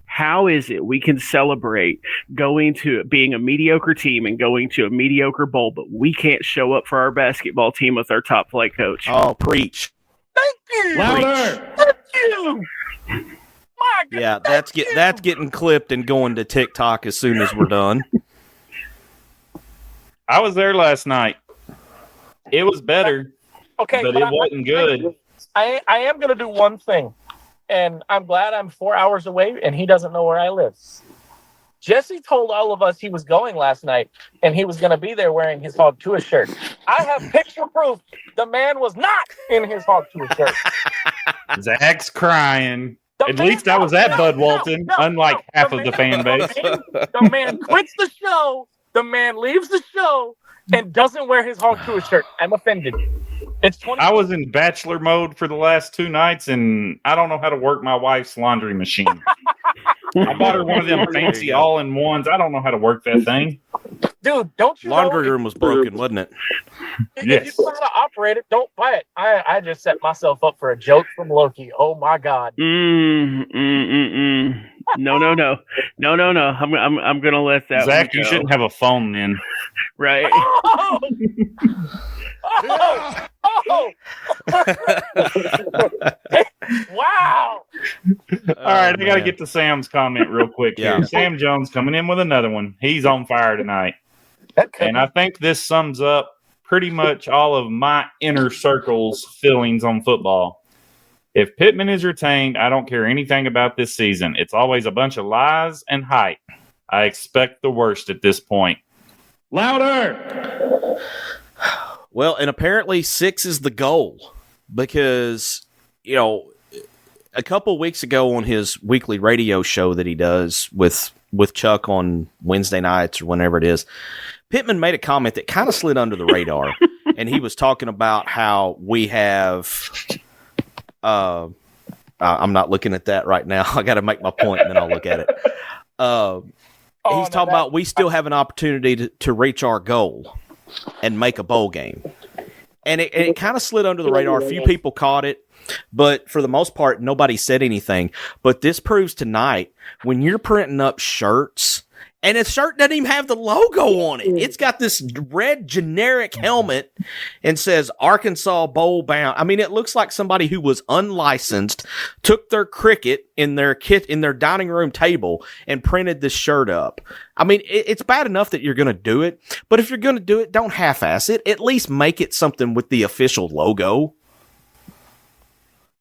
How is it we can celebrate going to being a mediocre team and going to a mediocre bowl, but we can't show up for our basketball team with our top flight coach? Oh, preach. Thank you. Louder. you. My God, Yeah, that's getting clipped and going to TikTok as soon as we're done. I was there last night. It was better, okay, but it wasn't good. I am going to do one thing, and I'm glad I'm 4 hours away and he doesn't know where I live. Jesse told all of us he was going last night and he was going to be there wearing his Hog Tua shirt. I have picture proof the man was not in his Hog Tua shirt. Zach's crying. The At man- least I was at Bud Walton, unlike half of the fan base. The man quits the show. The man leaves the show and doesn't wear his Hog Tua shirt. I'm offended. It's 20. I was in bachelor mode for the last 2 nights, and I don't know how to work my wife's laundry machine. I bought her one of them fancy all-in-ones. I don't know how to work that thing. Dude, don't you Laundry know room was broken, wasn't it? if you know how to operate it, don't buy it. I just set myself up for a joke from Loki. Oh my God. No. I'm gonna let that. Zach, one you go. shouldn't have a phone then. Right. Oh! Oh! Wow. All right, I got to get to Sam's comment real quick Yeah. here. Sam Jones coming in with another one. He's on fire tonight. And I think this sums up pretty much all of my inner circle's feelings on football. If Pittman is retained, I don't care anything about this season. It's always a bunch of lies and hype. I expect the worst at this point. Louder! Well, and apparently 6 is the goal because, you know, a couple of weeks ago on his weekly radio show that he does with Chuck on Wednesday nights or whenever it is, Pittman made a comment that kind of slid under the radar. And he was talking about how we have I'm not looking at that right now. I got to make my point and then I'll look at it. He's talking about we still have an opportunity to reach our goal and make a bowl game. And it kind of slid under the radar. A few people caught it, but for the most part, nobody said anything. But this proves tonight, when you're printing up shirts, and his shirt doesn't even have the logo on it. It's got this red generic helmet and says Arkansas Bowl bound. I mean, it looks like somebody who was unlicensed took their Cricut in their dining room table and printed this shirt up. I mean, it's bad enough that you're going to do it, but if you're going to do it, don't half-ass it. At least make it something with the official logo.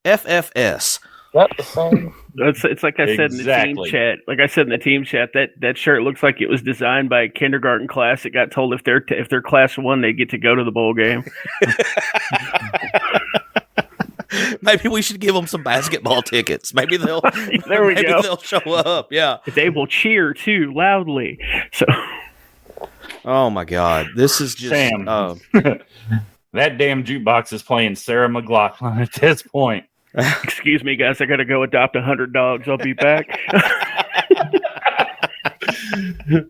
FFS. That's the same. It's like I said in the team chat. Like I said in the team chat, that shirt looks like it was designed by a kindergarten class that got told if they're class 1, they get to go to the bowl game. Maybe we should give them some basketball tickets. Maybe they'll they'll show up. Yeah, they will cheer too loudly. So, oh my God, this is just Sam. That damn jukebox is playing Sarah McLachlan at this point. Excuse me, guys. I got to go adopt 100 dogs. I'll be back.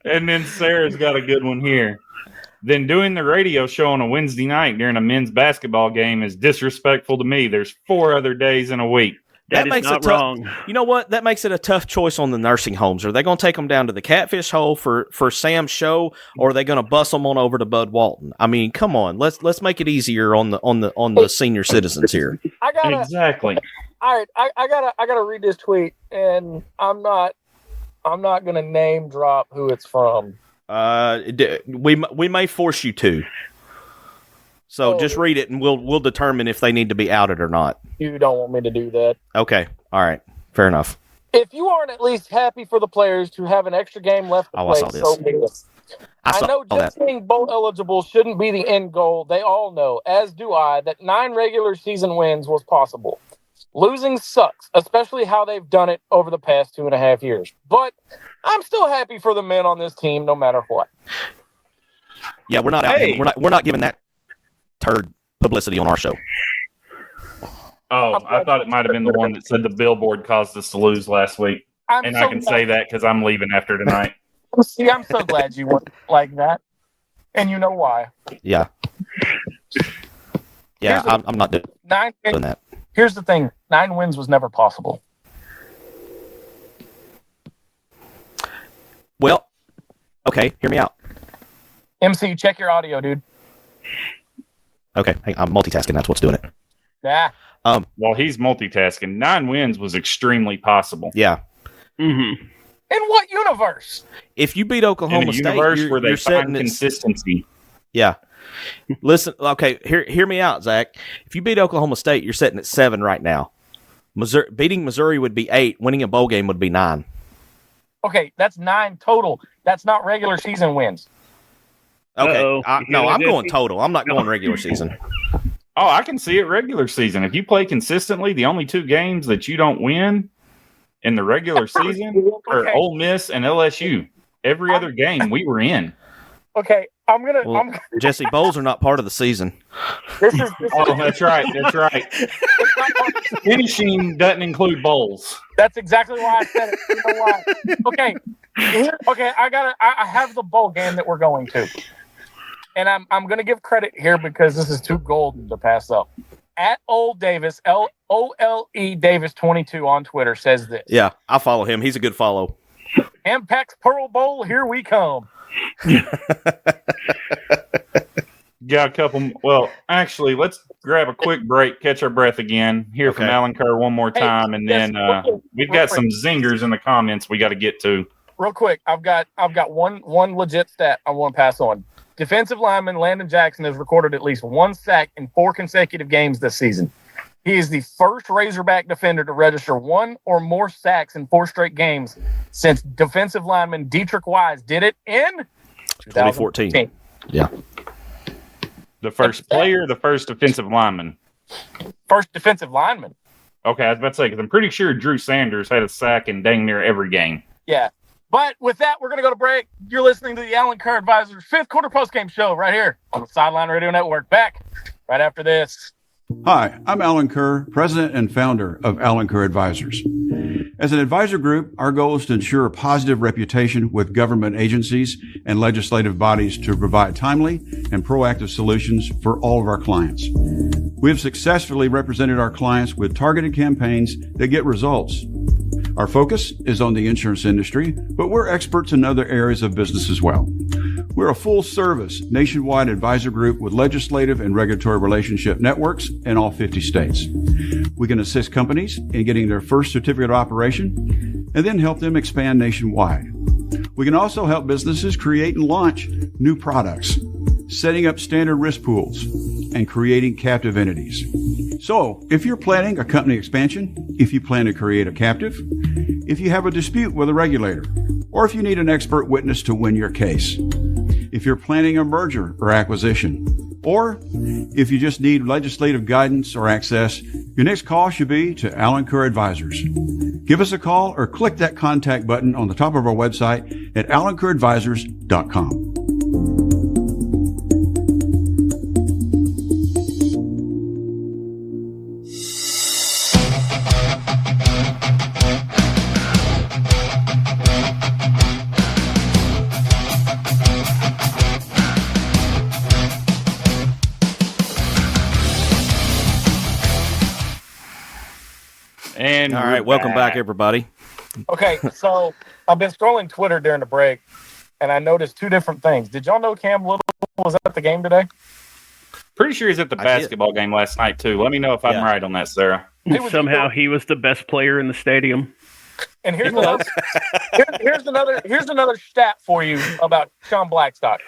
And then Sarah's got a good one here. Then doing the radio show on a Wednesday night during a men's basketball game is disrespectful to me. There's 4 other days in a week. That is not wrong. You know what? That makes it a tough choice on the nursing homes. Are they going to take them down to the Catfish Hole for Sam's show, or are they going to bus them on over to Bud Walton? I mean, come on. Let's make it easier on the senior citizens here. Exactly. All right, I gotta read this tweet, and I'm not gonna name drop who it's from. We may force you to. So just read it, and we'll determine if they need to be outed or not. You don't want me to do that. Okay. All right. Fair enough. If you aren't at least happy for the players to have an extra game left to play, so be it. I know just being bowl eligible shouldn't be the end goal. They all know, as do I, that 9 regular season wins was possible. Losing sucks, especially how they've done it over the past 2.5 years. But I'm still happy for the men on this team, no matter what. Yeah, we're not out. We're not giving that turd publicity on our show. Oh, I thought it might have been the one that said the billboard caused us to lose last week. I can say that because I'm leaving after tonight. See, I'm so glad you went like that. And you know why. Yeah. Yeah, I'm not doing that. Here's the thing. 9 wins was never possible. Well, okay, hear me out. MC, check your audio, dude. Okay, I'm multitasking. That's what's doing it. Yeah. While he's multitasking, 9 wins was extremely possible. Yeah. Mm-hmm. In what universe? If you beat In Oklahoma a State, universe where they you're setting find it. consistency. Yeah. Listen, okay, hear me out, Zach. If you beat Oklahoma State, you're sitting at 7 right now. Beating Missouri would be 8. Winning a bowl game would be 9. Okay, that's 9 total. That's not regular season wins. Okay. Uh-oh. No, I'm going total. I'm not going regular season. Oh, I can see it regular season. If you play consistently, the only 2 games that you don't win in the regular season are Okay. Ole Miss and LSU. Every other game we were in. Okay, Well, Jesse, bowls are not part of the season. this is Oh, that's right. That's right. Finishing doesn't include bowls. that's exactly why I said it. You know why? Okay. Okay, I have the bowl game that we're going to. And I'm gonna give credit here because this is too golden to pass up. At Old Davis, OLE Davis 22 on Twitter says this. Yeah, I follow him. He's a good follow. Impact's Pearl Bowl, here we come. Got a couple. Well, actually, let's grab a quick break, catch our breath again, hear from Okay. Allen Kerr one more time, and yes, then we've got some zingers in the comments we got to get to. Real quick, I've got one legit stat I want to pass on. Defensive lineman Landon Jackson has recorded at least 1 sack in 4 consecutive games this season. He is the first Razorback defender to register 1 or more sacks in 4 straight games since defensive lineman Dietrich Wise did it in 2014. Yeah. The first player, the first defensive lineman. First defensive lineman. Okay, I was about to say, because I'm pretty sure Drew Sanders had a sack in dang near every game. Yeah. But with that, we're going to go to break. You're listening to the Allen Kerr Advisors 5th quarter postgame show right here on the Sideline Radio Network. Back right after this. Hi, I'm Allen Kerr, president and founder of Allen Kerr Advisors. As an advisor group, our goal is to ensure a positive reputation with government agencies and legislative bodies to provide timely and proactive solutions for all of our clients. We have successfully represented our clients with targeted campaigns that get results. Our focus is on the insurance industry, but we're experts in other areas of business as well. We're a full-service, nationwide advisor group with legislative and regulatory relationship networks in all 50 states. We can assist companies in getting their first certificate of operation and then help them expand nationwide. We can also help businesses create and launch new products, setting up standard risk pools, and creating captive entities. So, if you're planning a company expansion, if you plan to create a captive, if you have a dispute with a regulator, or if you need an expert witness to win your case, if you're planning a merger or acquisition, or if you just need legislative guidance or access, your next call should be to Allen Kerr Advisors. Give us a call or click that contact button on the top of our website at allenkerradvisors.com. And All right, welcome back, everybody. Okay, so I've been scrolling Twitter during the break, and I noticed 2 different things. Did y'all know Cam Little was at the game today? Pretty sure he's at the basketball game last night, too. Let me know if I'm right on that, Sarah. Somehow he was the best player in the stadium. And here's another stat for you about Sean Blackstock.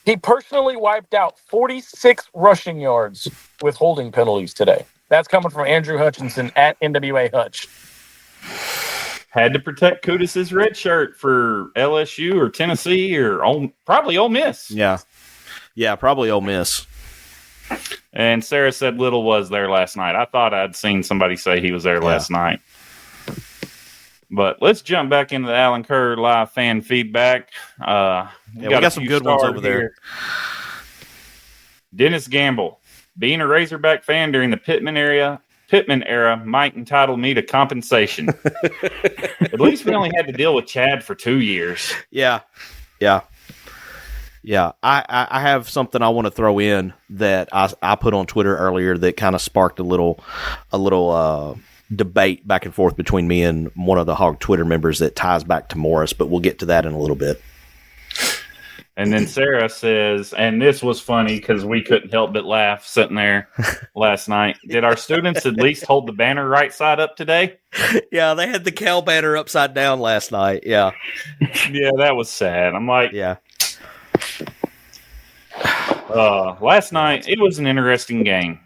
He personally wiped out 46 rushing yards with holding penalties today. That's coming from Andrew Hutchinson at NWA Hutch. Had to protect Kudus' red shirt for LSU or Tennessee or probably Ole Miss. Yeah, probably Ole Miss. And Sarah said Little was there last night. I thought I'd seen somebody say he was there last night. But let's jump back into the Allen Kerr live fan feedback. We got some good ones over there. Dennis Gamble. Being a Razorback fan during the Pittman era might entitle me to compensation. At least we only had to deal with Chad for 2 years. Yeah. I have something I want to throw in that I put on Twitter earlier that kind of sparked a little debate back and forth between me and one of the Hog Twitter members that ties back to Morris, but we'll get to that in a little bit. And then Sarah says, and this was funny because we couldn't help but laugh sitting there last night. Did our students at least hold the banner right side up today? Yeah, they had the Cal banner upside down last night. Yeah. Yeah, that was sad. I'm like, Yeah. last night, it was an interesting game.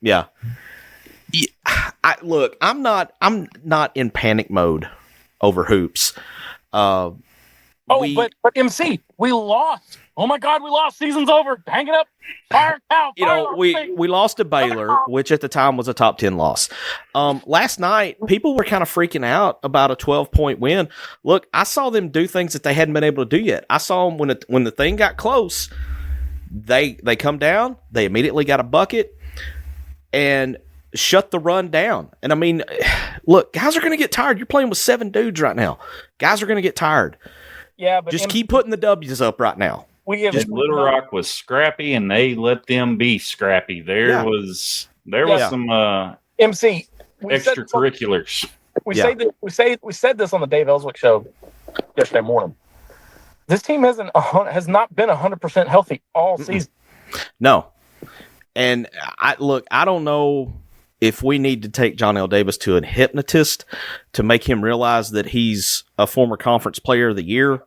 Yeah. Look, I'm not in panic mode over hoops. But MC, we lost. Oh my God, we lost. Season's over. Hang it up. Fire out. We lost to Baylor, which at the time was a top 10 loss. Last night, people were kind of freaking out about a 12-point win. Look, I saw them do things that they hadn't been able to do yet. I saw them when the thing got close, they come down, they immediately got a bucket and shut the run down. And I mean, look, guys are going to get tired. You're playing with 7 dudes right now. Guys are going to get tired. Yeah, but just keep putting the W's up right now. Little Rock was scrappy, and they let them be scrappy. There was some MC extracurriculars. We said this on the Dave Ellswick show yesterday morning. This team has not been 100% healthy all season. No, and I don't know if we need to take John L. Davis to a hypnotist to make him realize that he's a former conference player of the year.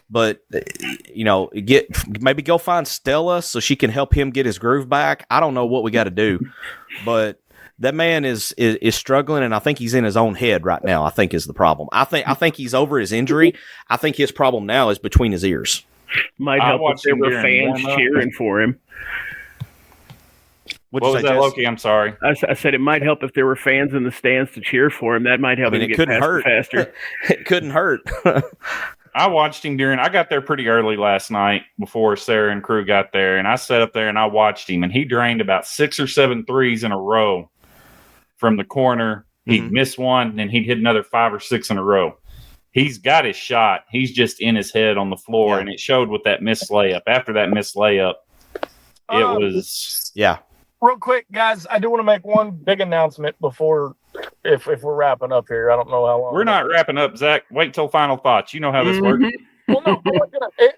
But, maybe go find Stella so she can help him get his groove back. I don't know what we got to do. But that man is struggling, and I think he's in his own head right now, I think is the problem. I think he's over his injury. I think his problem now is between his ears. Might help if there were fans cheering for him. What was that, Loki? I'm sorry. I said it might help if there were fans in the stands to cheer for him. That might help him get faster. It couldn't hurt. I watched him I got there pretty early last night before Sarah and crew got there, and I sat up there and I watched him, and he drained about 6 or 7 threes in a row from the corner. He'd miss one, and he'd hit another 5 or 6 in a row. He's got his shot. He's just in his head on the floor, and it showed with that missed layup. After that missed layup, it was... Yeah. Real quick, guys, I do want to make one big announcement before, if we're wrapping up here. I don't know how long. We're not wrapping up, Zach. Wait till final thoughts. You know how this works. Well, no,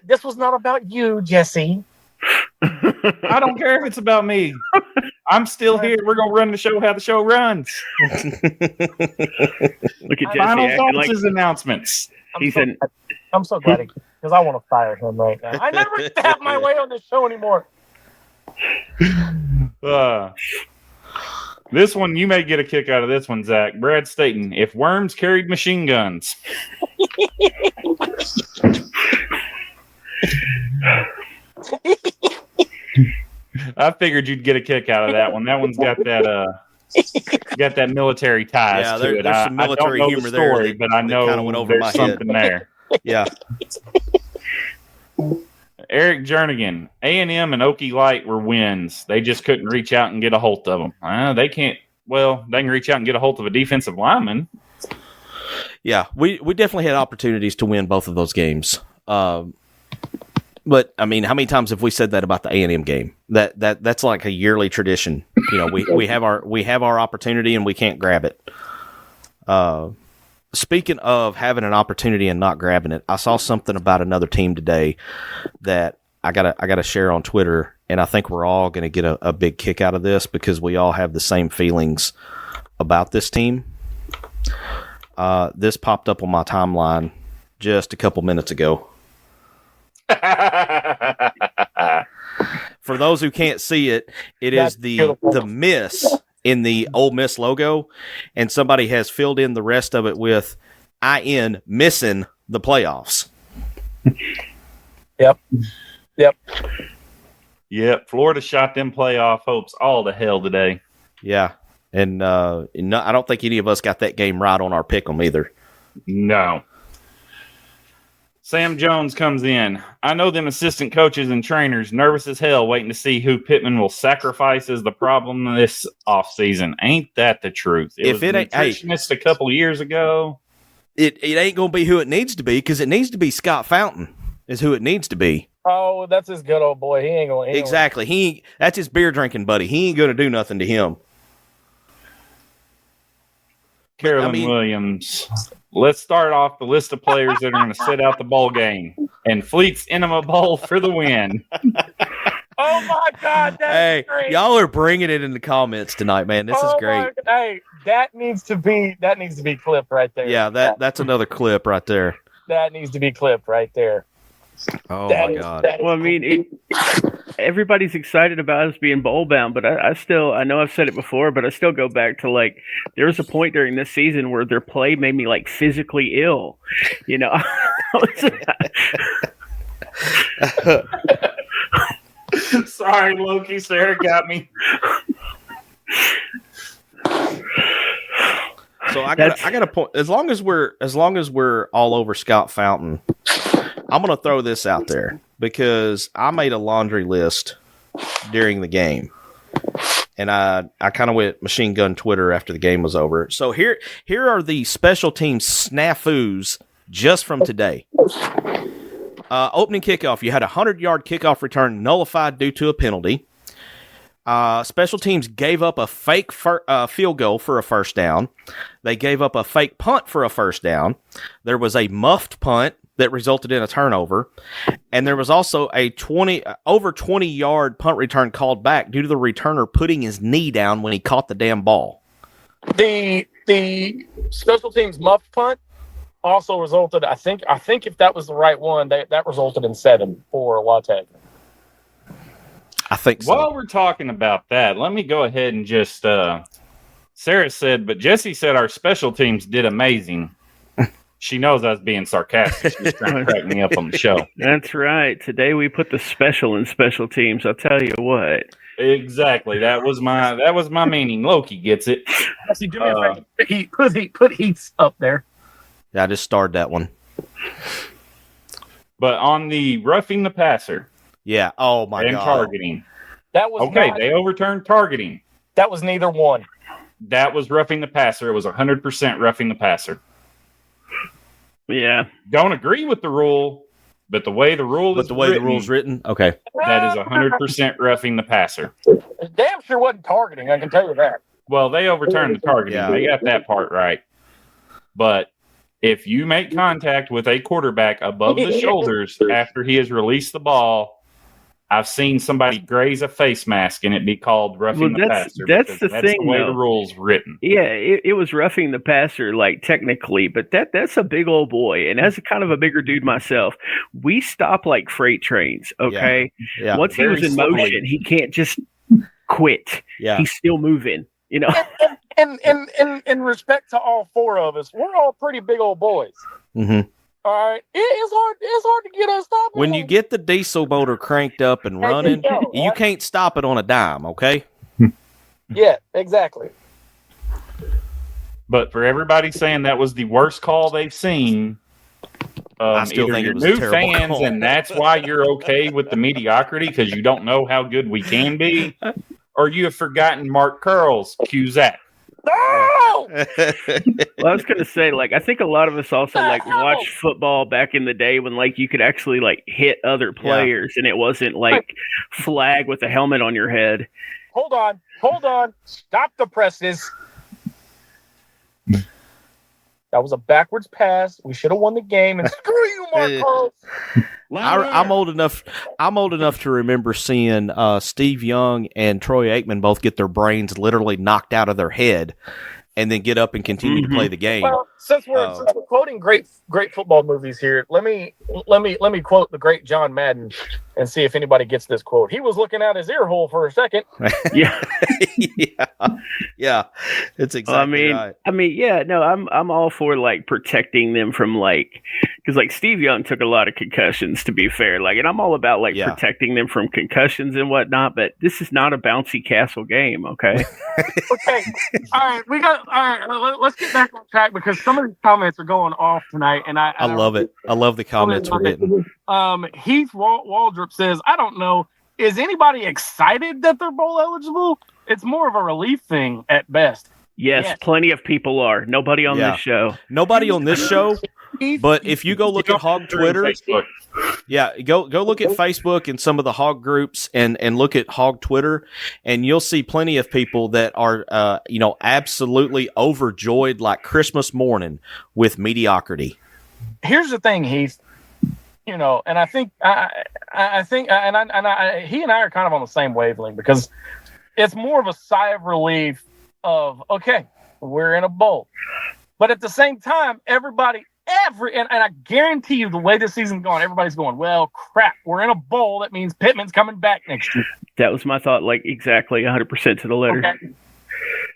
this was not about you, Jesse. I don't care if it's about me. I'm still here. We're going to run the show how the show runs. Look at Jesse. Final thoughts is announcements. I'm so glad because I want to fire him right now. I never get to have my way on this show anymore. This one, you may get a kick out of this one, Zach. Brad Staten, if worms carried machine guns. I figured you'd get a kick out of that one. That one's got that military ties to it. There's some military I don't know humor the story, there, but I know kind of went over there's my something head. there. Yeah. Eric Jernigan, A&M and Okie Light were wins. They just couldn't reach out and get a hold of them. They can't. Well, they can reach out and get a hold of a defensive lineman. Yeah, we definitely had opportunities to win both of those games. But I mean, how many times have we said that about the A&M game? That's like a yearly tradition. We have our opportunity and we can't grab it. Speaking of having an opportunity and not grabbing it, I saw something about another team today that I gotta share on Twitter, and I think we're all gonna get a big kick out of this because we all have the same feelings about this team. This popped up on my timeline just a couple minutes ago. For those who can't see it, it is the miss in the Ole Miss logo, and somebody has filled in the rest of it with IN missing the playoffs. Yep. Florida shot them playoff hopes all to hell today. Yeah, and I don't think any of us got that game right on our pick'em either. No. Sam Jones comes in. I know them assistant coaches and trainers nervous as hell waiting to see who Pittman will sacrifice as the problem this offseason. Ain't that the truth? It ain't nutritionist a couple years ago. It ain't going to be who it needs to be because it needs to be Scott Fountain is who it needs to be. Oh, that's his good old boy. He ain't going to. Exactly. That's his beer drinking buddy. He ain't going to do nothing to him. Carolyn Williams. Let's start off the list of players that are going to sit out the bowl game. And Fleet's Enema Bowl for the win. Oh my God! That's great. Y'all are bringing it in the comments tonight, man. This is great. Hey, that needs to be clipped right there. Yeah, that's another clip right there. That needs to be clipped right there. Oh my God! Well, I mean, everybody's excited about us being bowl bound, but I know I've said it before, but I still go back to like there was a point during this season where their play made me like physically ill. You know. Sorry, Loki. Sarah got me. So I got a point. As long as we're all over Scott Fountain, I'm gonna throw this out there because I made a laundry list during the game, and I kind of went machine gun Twitter after the game was over. So here are the special teams snafus just from today. Opening kickoff, you had a 100-yard kickoff return nullified due to a penalty. Special teams gave up a fake field goal for a first down. They gave up a fake punt for a first down. There was a muffed punt that resulted in a turnover. And there was also a over 20-yard punt return called back due to the returner putting his knee down when he caught the damn ball. The special teams muffed punt also resulted, I think if that was the right one, that resulted in 7 for Watech. I think so. While we're talking about that, let me go ahead and just Sarah said, but Jesse said our special teams did amazing. She knows I was being sarcastic. She's trying to crack me up on the show. That's right. Today we put the special in special teams. I'll tell you what. Exactly. That was my meaning. Loki gets it. Jesse, do me a favor. Put Heats up there. Yeah, I just starred that one. But on the roughing the passer. Yeah. Oh my and God. Targeting. That was okay. They overturned targeting. That was neither one. That was roughing the passer. It was 100% roughing the passer. Yeah. Don't agree with the rule, but the way the rule is the rule's written, okay. That is 100% roughing the passer. Damn sure wasn't targeting. I can tell you that. Well, they overturned the targeting. Yeah. They got that part right. But if you make contact with a quarterback above the shoulders after he has released the ball, I've seen somebody graze a face mask and it be called roughing the passer. That's the thing, the way though. the rule's written. Yeah, it was roughing the passer, like technically, but that's a big old boy, and as a kind of a bigger dude myself, we stop like freight trains. Okay, Yeah. Once he was in motion, he can't just quit. Yeah. He's still moving. You know. And in respect to all four of us, we're all pretty big old boys. Mm-hmm. All right, it's hard to get us stopped. When you get the diesel motor cranked up and running, you can't stop it on a dime, okay? Yeah, exactly. But for everybody saying that was the worst call they've seen, I still think it was new a terrible fans, call. and that's why you're okay with the mediocrity because you don't know how good we can be, or you have forgotten Mark Curl's Cusack. No! Well, I was gonna say, like, I think a lot of us also like watched football back in the day when like you could actually like hit other players and it wasn't like flag with a helmet on your head. Hold on. Stop the presses. That was a backwards pass. We should have won the game. And screw you, Marcos. I'm old enough to remember seeing Steve Young and Troy Aikman both get their brains literally knocked out of their head and then get up and continue to play the game. Well, since we're quoting great football movies here, let me quote the great John Madden and see if anybody gets this quote. He was looking out his ear hole for a second. Yeah. Yeah. It's exactly right. I mean, yeah, no, I'm all for like protecting them from like, because like Steve Young took a lot of concussions, to be fair. Like, and I'm all about like protecting them from concussions and whatnot. But this is not a bouncy castle game, okay? Okay, all right, let's get back on track because some of these comments are going off tonight, and I love it. I love the comments we're getting. Heath Waldrop says, I don't know. Is anybody excited that they're bowl eligible? It's more of a relief thing at best. Yes, Yes. plenty of people are. Nobody on Yeah. this show. Nobody on this show, but if you go look at Hog Twitter, Facebook. yeah, go look at Facebook and some of the hog groups and look at Hog Twitter, and you'll see plenty of people that are absolutely overjoyed like Christmas morning with mediocrity. Here's the thing, Heath. And I think he and I are kind of on the same wavelength, because it's more of a sigh of relief of, okay, we're in a bowl. But at the same time, everybody, and I guarantee you the way this season's going, everybody's going, well, crap, we're in a bowl. That means Pittman's coming back next year. That was my thought, like exactly 100% to the letter. Okay.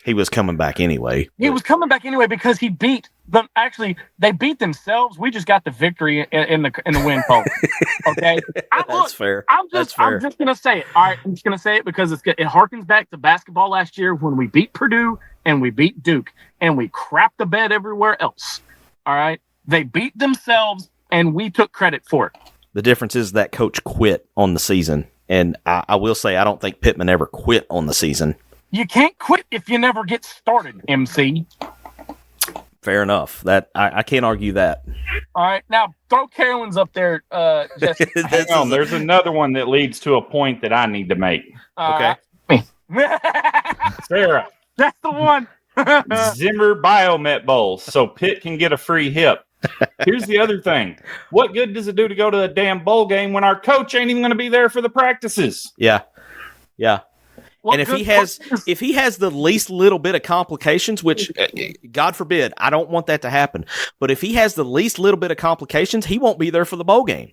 He was coming back anyway. He was coming back anyway because he beat them. Actually, they beat themselves. We just got the victory in the win column. Okay, That's fair. I'm That's just gonna say it. All right, I'm just gonna say it because it harkens back to basketball last year when we beat Purdue and we beat Duke and we crapped the bed everywhere else. All right, they beat themselves and we took credit for it. The difference is that coach quit on the season, and I will say I don't think Pittman ever quit on the season. You can't quit if you never get started, MC. Fair enough. That I can't argue that. All right, now throw Carolyn's up there, Jesse. Hang on, there's another one that leads to a point that I need to make. Okay. Sarah, That's the one. Zimmer Biomet Bowl, so Pitt can get a free hip. Here's the other thing. What good does it do to go to a damn bowl game when our coach ain't even going to be there for the practices? Yeah. What And if good he has the least little bit of complications, which God forbid, I don't want that to happen, but if he has the least little bit of complications, he won't be there for the bowl game.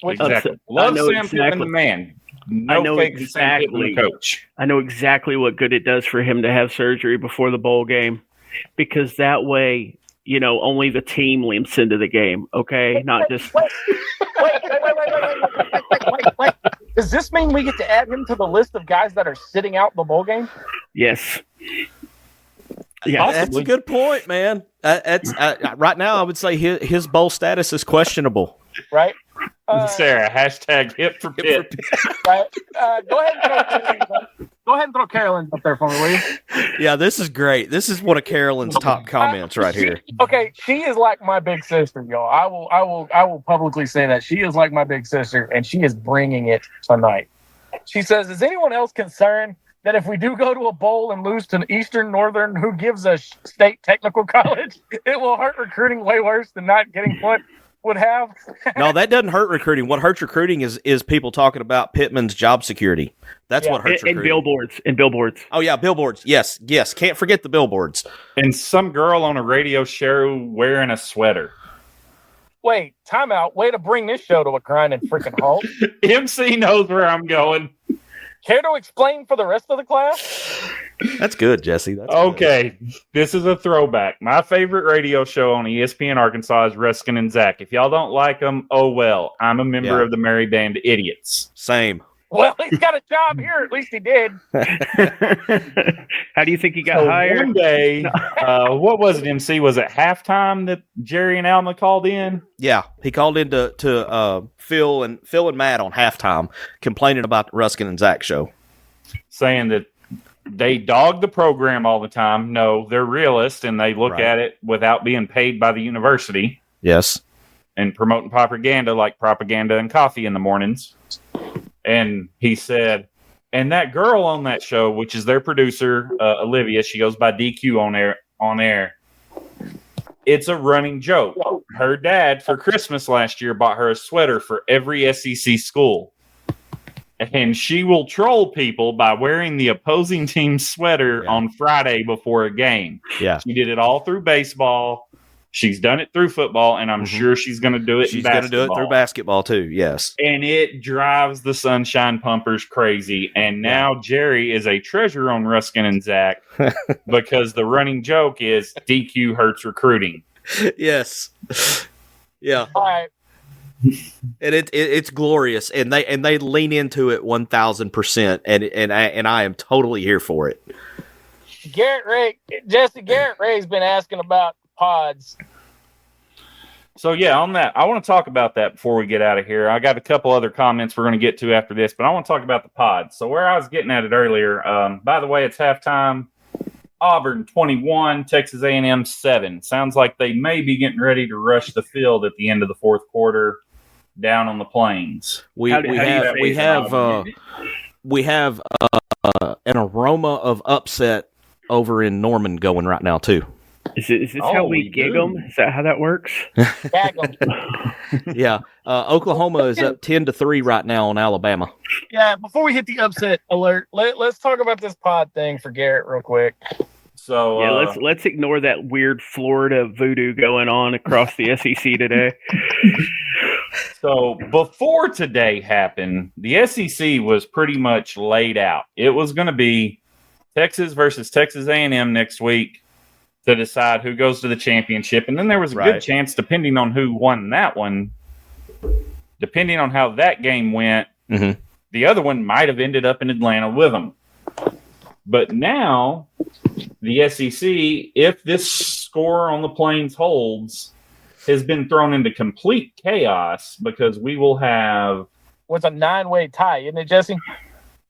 Exactly. Love Sam Pittman, the man. No fake Sam Pittman, the coach. I know exactly what good it does for him to have surgery before the bowl game, because that way, only the team limps into the game. Okay, not just. Wait. Does this mean we get to add him to the list of guys that are sitting out the bowl game? Yes. Yeah, That's a good point, man. Right now, I would say his bowl status is questionable. Right? Sarah, hashtag hip for Pitt. Right? Go ahead and throw Carolyn up there for me, will you? Yeah, this is great. This is one of Carolyn's top comments right here. Okay, she is like my big sister, y'all. I will publicly say that she is like my big sister, and she is bringing it tonight. She says, "Is anyone else concerned that if we do go to a bowl and lose to Eastern Northern, who gives a state technical college, it will hurt recruiting way worse than not getting what would have?" No, that doesn't hurt recruiting. What hurts recruiting is people talking about Pittman's job security. That's what hurts and recruiting. billboards. Oh, yeah, billboards. Yes. Can't forget the billboards. And some girl on a radio show wearing a sweater. Wait, timeout. Way to bring this show to a grinding freaking halt. MC knows where I'm going. Care to explain for the rest of the class? That's good, Jesse. That's good. Okay, this is a throwback. My favorite radio show on ESPN Arkansas is Ruskin and Zach. If y'all don't like them, oh well. I'm a member of the Merry Band of Idiots. Same. Well, he's got a job here. At least he did. How do you think he got hired? One day, what was it, MC? Was it halftime that Jerry and Alma called in? Yeah, he called in to Phil and Matt on halftime, complaining about the Ruskin and Zach show, saying that they dog the program all the time. No, they're realists, and they look at it without being paid by the university. Yes. And promoting propaganda like propaganda and coffee in the mornings. And he said, and that girl on that show, which is their producer, Olivia, she goes by DQ on air. It's a running joke. Her dad, for Christmas last year, bought her a sweater for every SEC school. And she will troll people by wearing the opposing team's sweater on Friday before a game. Yeah. She did it all through baseball. She's done it through football, and I'm sure she's going to do it in basketball. She's going to do it through basketball, too, yes. And it drives the Sunshine Pumpers crazy. And now Jerry is a treasure on Ruskin and Zach because the running joke is DQ hurts recruiting. Yes. Yeah. All right. And it's glorious, and they lean into it 1,000%, and I am totally here for it. Garrett Ray's been asking about pods. So yeah, on that, I want to talk about that before we get out of here. I got a couple other comments we're going to get to after this, but I want to talk about the pods. So where I was getting at it earlier, by the way, it's halftime. Auburn 21, Texas A&M 7. Sounds like they may be getting ready to rush the field at the end of the fourth quarter down on the plains. We have an aroma of upset over in Norman going right now too. Is this how we gig them? Is that how that works? Yeah. Oklahoma is up 10-3 right now on Alabama. Yeah, before we hit the upset alert, let's talk about this pod thing for Garrett real quick. So yeah, let's ignore that weird Florida voodoo going on across the SEC today. So before today happened, the SEC was pretty much laid out. It was going to be Texas versus Texas A&M next week to decide who goes to the championship. And then there was a good chance, depending on who won that one, depending on how that game went, the other one might have ended up in Atlanta with them. But now, the SEC, if this score on the Plains holds, has been thrown into complete chaos because we will have... What's a 9-way tie, isn't it, Jesse?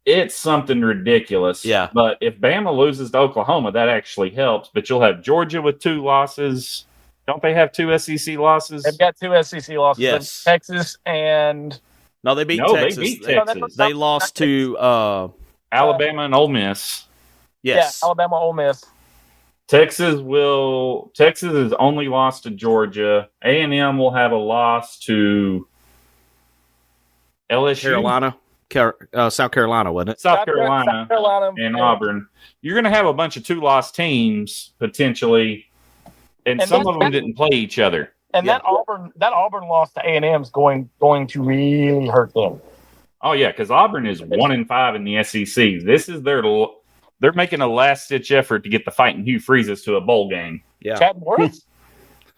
It's something ridiculous. Yeah. But if Bama loses to Oklahoma, that actually helps. But you'll have Georgia with 2 losses. Don't they have 2 SEC losses? They've got 2 SEC losses. Yes. Texas and... No, they beat Texas. Texas. They beat Texas. They lost to... Alabama and Ole Miss. Yes. Yeah, Alabama, Ole Miss. Texas is only lost to Georgia. A&M will have a loss to LSU. South Carolina, wasn't it? South Carolina and Auburn. You're going to have a bunch of 2-loss teams potentially, and some of them didn't play each other. And that Auburn loss to A&M is going to really hurt them. Oh yeah, because Auburn is 1-5 in the SEC. This is they're making a last-ditch effort to get the Fighting Hugh Freezes to a bowl game. Yeah. Chad Morris?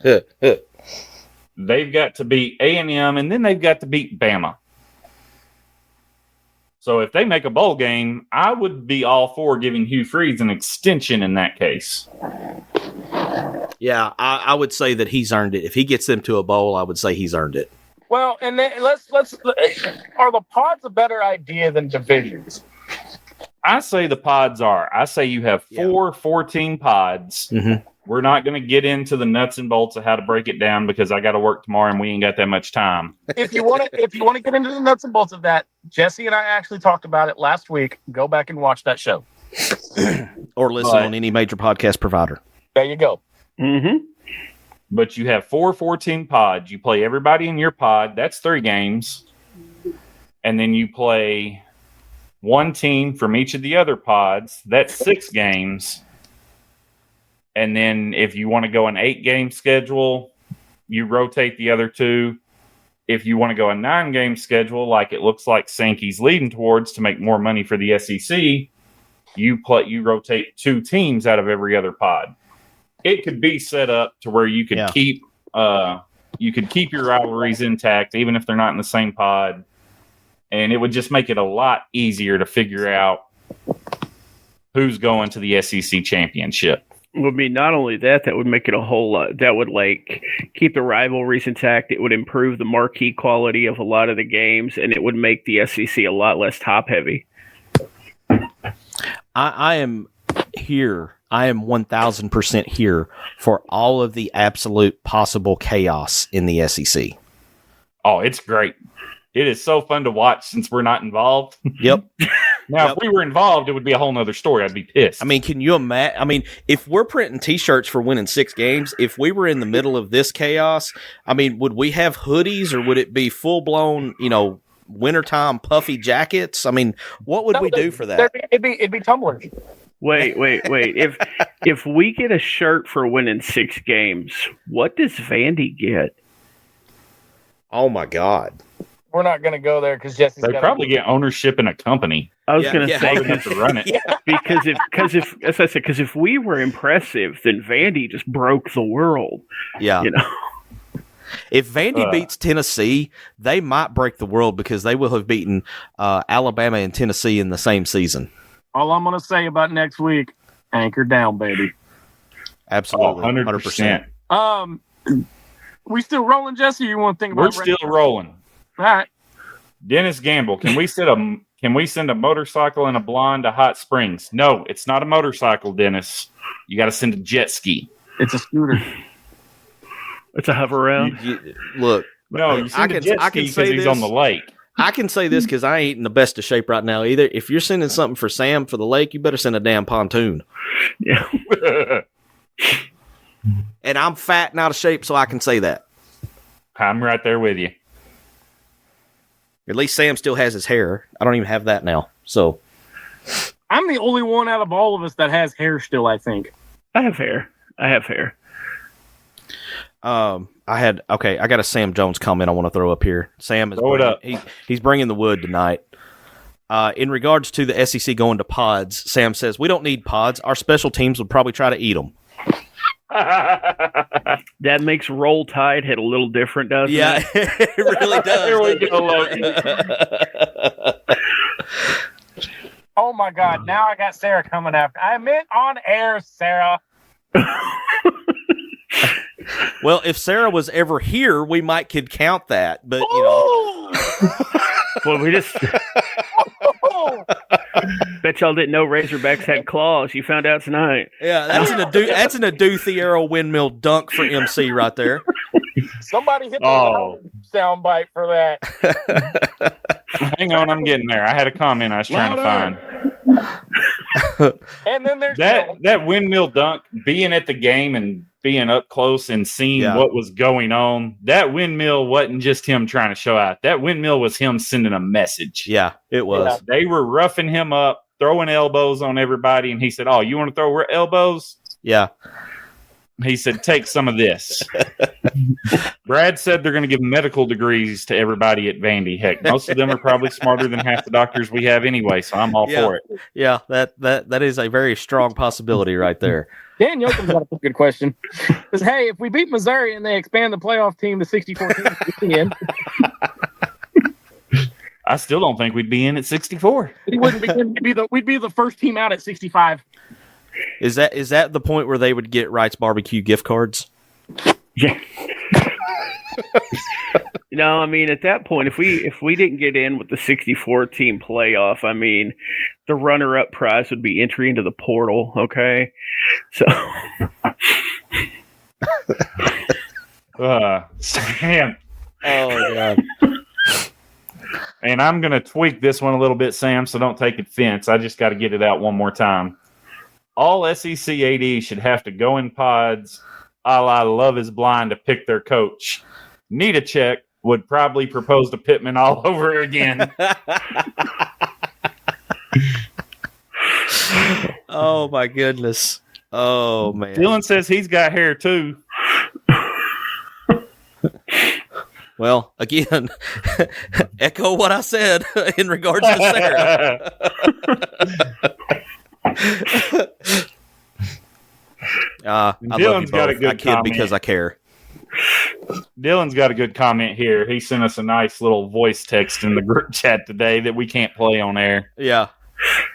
They've got to beat A&M, and then they've got to beat Bama. So if they make a bowl game, I would be all for giving Hugh Freeze an extension in that case. Yeah, I would say that he's earned it. If he gets them to a bowl, I would say he's earned it. Well, and then let's are the pods a better idea than divisions? I say the pods are. I say you have 14 pods. Mm-hmm. We're not going to get into the nuts and bolts of how to break it down because I got to work tomorrow and we ain't got that much time. If you want to get into the nuts and bolts of that, Jesse and I actually talked about it last week. Go back and watch that show. Or listen on any major podcast provider. There you go. Mm-hmm. But you have 14 pods. You play everybody in your pod. That's 3 games. And then you play one team from each of the other pods. That's 6 games. And then if you want to go an 8-game schedule, you rotate the other 2. If you want to go a 9-game schedule, like it looks like Sankey's leading towards to make more money for the SEC, you rotate 2 teams out of every other pod. It could be set up to where you could keep your rivalries intact, even if they're not in the same pod. And it would just make it a lot easier to figure out who's going to the SEC championship. Would be not only that would make it a whole lot. That would keep the rivalries intact. It would improve the marquee quality of a lot of the games, and it would make the SEC a lot less top heavy. I am here. I am 1,000% here for all of the absolute possible chaos in the SEC. Oh, it's great. It is so fun to watch since we're not involved. Yep. Now, if we were involved, it would be a whole nother story. I'd be pissed. I mean, can you imagine? I mean, if we're printing T-shirts for winning 6 games, if we were in the middle of this chaos, I mean, would we have hoodies or would it be full-blown, wintertime puffy jackets? I mean, what would we do for that? It'd be tumblers. Wait. If we get a shirt for winning 6 games, what does Vandy get? Oh, my God. We're not going to go there because Jesse's they probably get ownership in a company. I was going to say to run it. because if we were impressive, then Vandy just broke the world. Yeah, If Vandy beats Tennessee, they might break the world because they will have beaten Alabama and Tennessee in the same season. All I'm going to say about next week: anchor down, baby. Absolutely, 100%. We still rolling, Jesse? Or you want to think about? We're still rolling. All right. Dennis Gamble, can we send a motorcycle and a blonde to Hot Springs? No, it's not a motorcycle, Dennis. You got to send a jet ski. It's a scooter. It's a hover around. Look, No, you send a jet ski because he's on the lake. I can say this because I ain't in the best of shape right now either. If you're sending something for Sam for the lake, you better send a damn pontoon. Yeah. And I'm fat and out of shape, so I can say that. I'm right there with you. At least Sam still has his hair. I don't even have that now. So I'm the only one out of all of us that has hair still, I think. I have hair. I got a Sam Jones comment I want to throw up here. Sam is he's bringing the wood tonight. In regards to the SEC going to pods, Sam says, we don't need pods. Our special teams would probably try to eat them. That makes Roll Tide hit a little different, doesn't it? Yeah, it really does. Here we go, Logan. Oh my God! Now I got Sarah coming after. I meant on air, Sarah. Well, if Sarah was ever here, we might could count that, but you know. Well, we just bet y'all didn't know Razorbacks had claws. You found out tonight. Yeah, that's an Adu Thierro windmill dunk for MC right there. Somebody hit the sound bite for that. Hang on, I'm getting there. I had a comment I was trying to find. And then there's that windmill dunk, being at the game and being up close and seeing what was going on. That windmill wasn't just him trying to show out. That windmill was him sending a message. Yeah, it was. Yeah. They were roughing him up, throwing elbows on everybody, and he said, "Oh, you want to throw elbows?" Yeah. He said, "Take some of this." Brad said they're going to give medical degrees to everybody at Vandy. Heck, most of them are probably smarter than half the doctors we have anyway, so I'm all for it. Yeah, that is a very strong possibility right there. Dan Yoakum's got a good question. Says, hey, if we beat Missouri and they expand the playoff team to 64 teams, I still don't think we'd be in at 64. We'd be the first team out at 65. Is that the point where they would get Wright's barbecue gift cards? Yeah. No, I mean, at that point, if we didn't get in with the 64 team playoff, I mean, the runner-up prize would be entry into the portal. Okay, so Sam. Oh God. And I'm going to tweak this one a little bit, Sam, so don't take offense. I just got to get it out one more time. All SEC ADs should have to go in pods a la Love is Blind to pick their coach. Nitacek would probably propose to Pittman all over again. Oh, my goodness. Oh, man. Dylan says he's got hair, too. Well, again, echo what I said in regards to Sarah. I love you both. I kid because I care. Dylan's got a good comment here. He sent us a nice little voice text in the group chat today that we can't play on air. Yeah.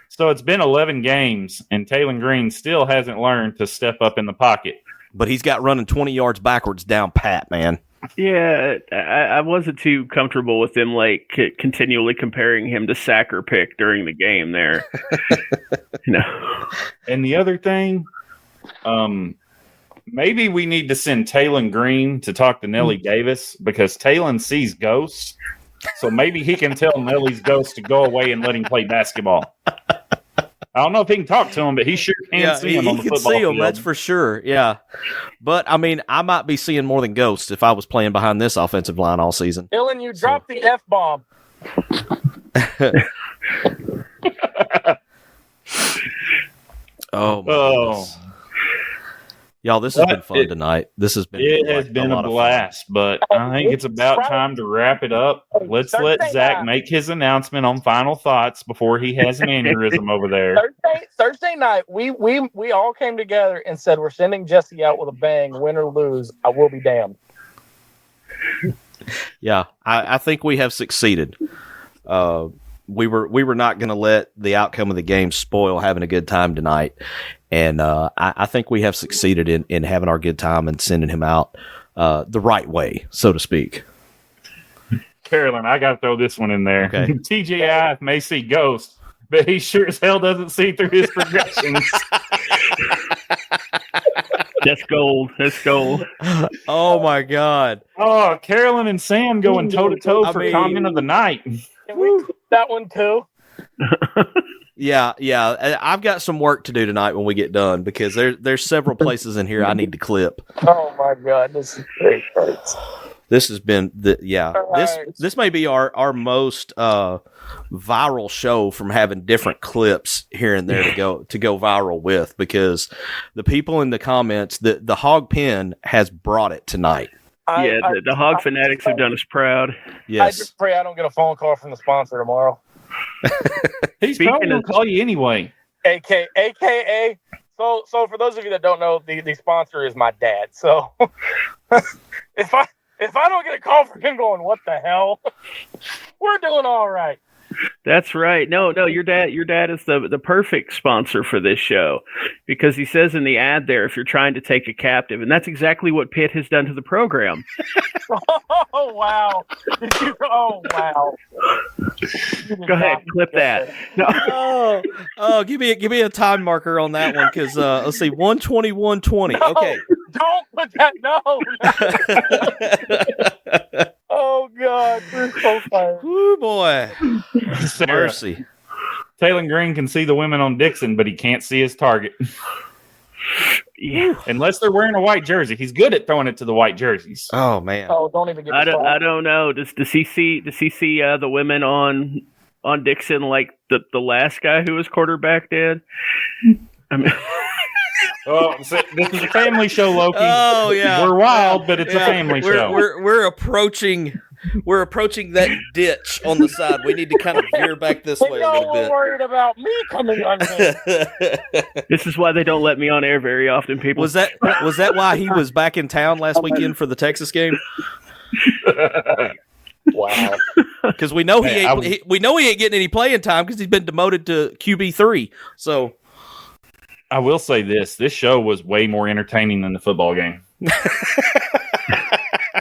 So it's been 11 games, and Taylon Green still hasn't learned to step up in the pocket. But he's got running 20 yards backwards down pat, man. Yeah, I wasn't too comfortable with him, like, continually comparing him to Sacker pick during the game there. And the other thing, maybe we need to send Taylon Green to talk to Nellie Davis, because Taylon sees ghosts. So maybe he can tell Nellie's ghost to go away and let him play basketball. I don't know if he can talk to him, but he sure can see him on the football field. He can see him, that's for sure, yeah. But, I mean, I might be seeing more than ghosts if I was playing behind this offensive line all season. Dylan, you dropped the F-bomb. Oh, my goodness. Y'all, this has been fun tonight. This has been a blast, but I think it's about time to wrap it up. Let's let Zach make his announcement on final thoughts before he has an aneurysm over there. Thursday night, we all came together and said we're sending Jesse out with a bang, win or lose. I will be damned. Yeah, I think we have succeeded. We were not going to let the outcome of the game spoil having a good time tonight. And I think we have succeeded in having our good time and sending him out the right way, so to speak. Carolyn, I got to throw this one in there. Okay. TGI may see ghosts, but he sure as hell doesn't see through his progressions. That's gold. That's gold. Oh my God. Oh, Carolyn and Sam going toe to toe for comment of the night. Can we clip that one too? Yeah. I've got some work to do tonight when we get done because there's several places in here I need to clip. Oh my God, this is great. This has been this may be our most viral show from having different clips here and there to go viral with, because the people in the comments, the hog pen has brought it tonight. The hog fanatics have done us proud. Yes. I just pray I don't get a phone call from the sponsor tomorrow. He's probably going to call you anyway. AKA. So for those of you that don't know, the sponsor is my dad. So if I don't get a call from him going, what the hell? We're doing all right. That's right. No, your dad is the perfect sponsor for this show, because he says in the ad there, if you're trying to take a captive, and that's exactly what Pitt has done to the program. Oh wow. Oh wow. Go ahead, clip that. No. Oh, give me a time marker on that one, because let's see, 1:21:20. Okay. Don't put that. No. Oh God, we're so fired. Woo boy. Sarah, Mercy. Taylor Green can see the women on Dixon, but he can't see his target. Yeah. Unless they're wearing a white jersey. He's good at throwing it to the white jerseys. Oh man. Oh, don't even get. I don't know. Does he see the women on Dixon like the last guy who was quarterback did? I mean. Oh, so this is a family show, Loki. Oh yeah. We're wild, but it's a family show. We're approaching that ditch on the side. We need to kind of veer back this way a little bit. Worried about me coming on here. This is why they don't let me on air very often, people. Was that why he was back in town last weekend for the Texas game? Wow. Because we know he ain't getting any playing time because he's been demoted to QB3. So I will say this show was way more entertaining than the football game.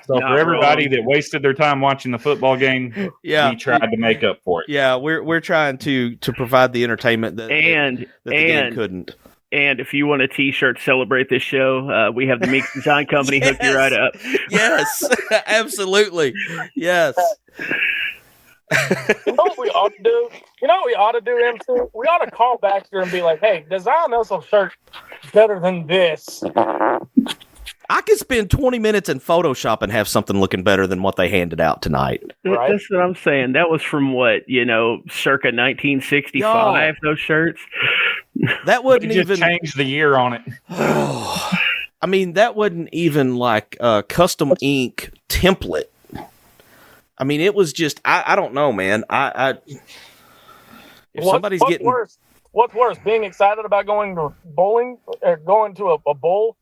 So for everybody that wasted their time watching the football game, we tried to make up for it. Yeah, we're trying to provide the entertainment that the game couldn't. And if you want a T-shirt to celebrate this show, we have the Meeks Design Company hook you right up. Yes, absolutely. Yes. You know what we ought to do? MC? We ought to call Baxter and be like, hey, design us a shirt better than this. I could spend 20 minutes in Photoshop and have something looking better than what they handed out tonight. Right? That's what I'm saying. That was from circa 1965, those shirts. That wouldn't even change the year on it. I mean, that wasn't even like a custom ink template. I mean, it was just, I don't know, man. What's worse, being excited about going to bowling, or going to a bowl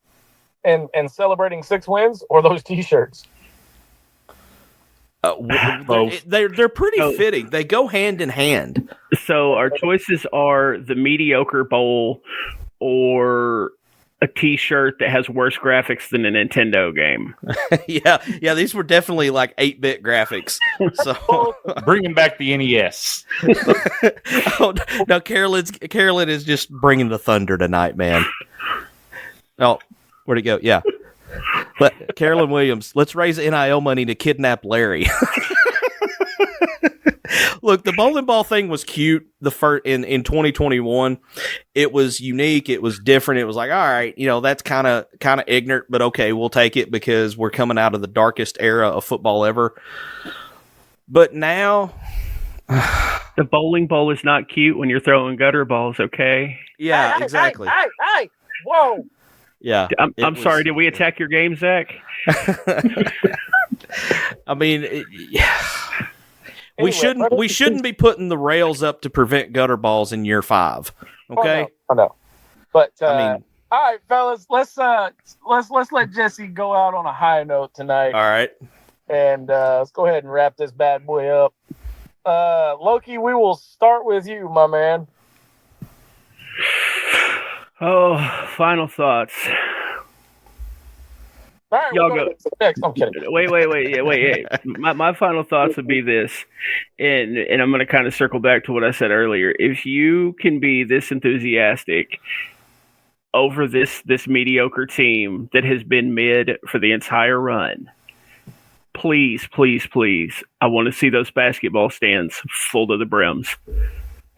and celebrating 6 wins, or those T-shirts? They're pretty fitting. They go hand in hand. So our choices are the mediocre bowl or a T-shirt that has worse graphics than a Nintendo game. Yeah. These were definitely like 8-bit graphics. So bringing back the NES. Oh, no, Carolyn is just bringing the thunder tonight, man. Oh, where'd it go? Yeah. Carolyn Williams, let's raise NIL money to kidnap Larry. Look, the bowling ball thing was cute. In 2021, it was unique. It was different. It was like, all right, that's kind of ignorant, but okay, we'll take it because we're coming out of the darkest era of football ever. But now, the bowling ball is not cute when you're throwing gutter balls. Okay. Yeah, exactly. Hey, whoa. Yeah. I'm sorry. Did we attack your game, Zach? I mean, we shouldn't be putting the rails up to prevent gutter balls in year 5. Okay. I know. But I mean, all right, fellas, let's let Jesse go out on a high note tonight. All right. And let's go ahead and wrap this bad boy up. Loki, we will start with you, my man. Oh, final thoughts. All right, Y'all we'll go to the next. I'm kidding. Wait. My final thoughts would be this, and I'm going to kind of circle back to what I said earlier. If you can be this enthusiastic over this mediocre team that has been mid for the entire run, please, I want to see those basketball stands full to the brims.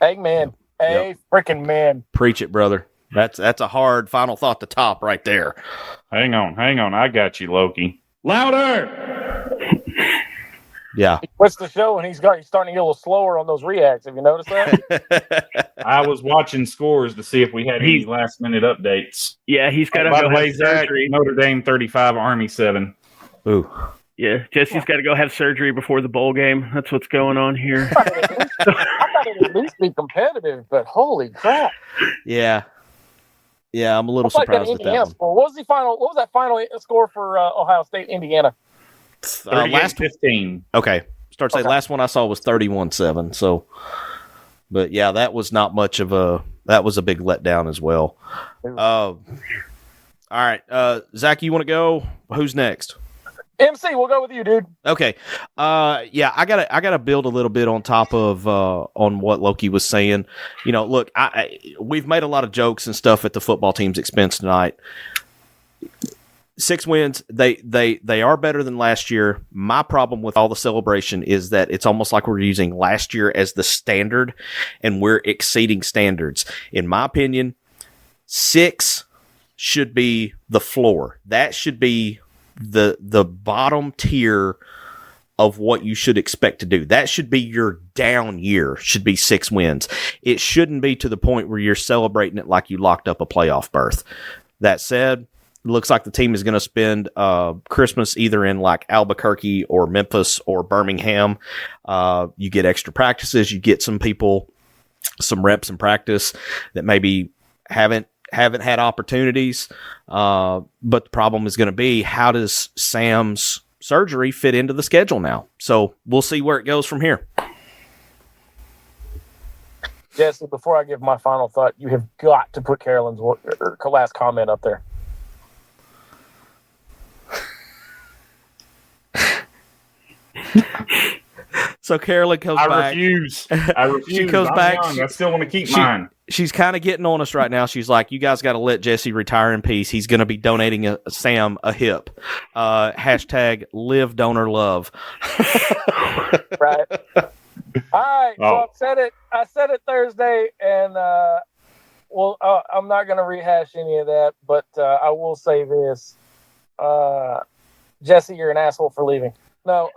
Amen. Freaking man. Preach it, brother. That's a hard final thought to top right there. Hang on. I got you, Loki. Louder! Yeah. He quits the show and he's starting to get a little slower on those reacts. Have you noticed that? I was watching scores to see if we had any last-minute updates. Yeah, he's got to By go the way, have Zach, surgery. Notre Dame 35, Army 7. Ooh. Yeah, Jesse's got to go have surgery before the bowl game. That's what's going on here. I thought it'd at least be competitive, but holy crap. Yeah. Yeah, I'm a little It's like surprised that at that Indiana one. score. What was that final score for Ohio State, Indiana? 38-15. Okay. Start to say last one I saw was 31-7. So, but yeah, that was not much of that was a big letdown as well. All right. Zach, you want to go? Who's next? MC, we'll go with you, dude. Okay. Yeah, I gotta build a little bit on top of on what Loki was saying. You know, look, we've made a lot of jokes and stuff at the football team's expense tonight. 6 wins, they are better than last year. My problem with all the celebration is that it's almost like we're using last year as the standard and we're exceeding standards. In my opinion, 6 should be the floor. That should be the bottom tier of what you should expect to do. That should be your down year, should be 6 wins. It shouldn't be to the point where you're celebrating it like you locked up a playoff berth. That said, it looks like the team is going to spend Christmas either in like Albuquerque or Memphis or Birmingham. You get extra practices. You get some people, some reps in practice that maybe haven't had opportunities. But the problem is going to be, how does Sam's surgery fit into the schedule now? So we'll see where it goes from here. Jesse, before I give my final thought, you have got to put Carolyn's last comment up there. So Carolyn comes back. I refuse. She comes back. Young. I still want to keep mine. She's kind of getting on us right now. She's like, you guys got to let Jesse retire in peace. He's going to be donating Sam a hip. Hashtag live donor love. Right. All right. So I said it Thursday, and I'm not going to rehash any of that, but I will say this. Jesse, you're an asshole for leaving. No,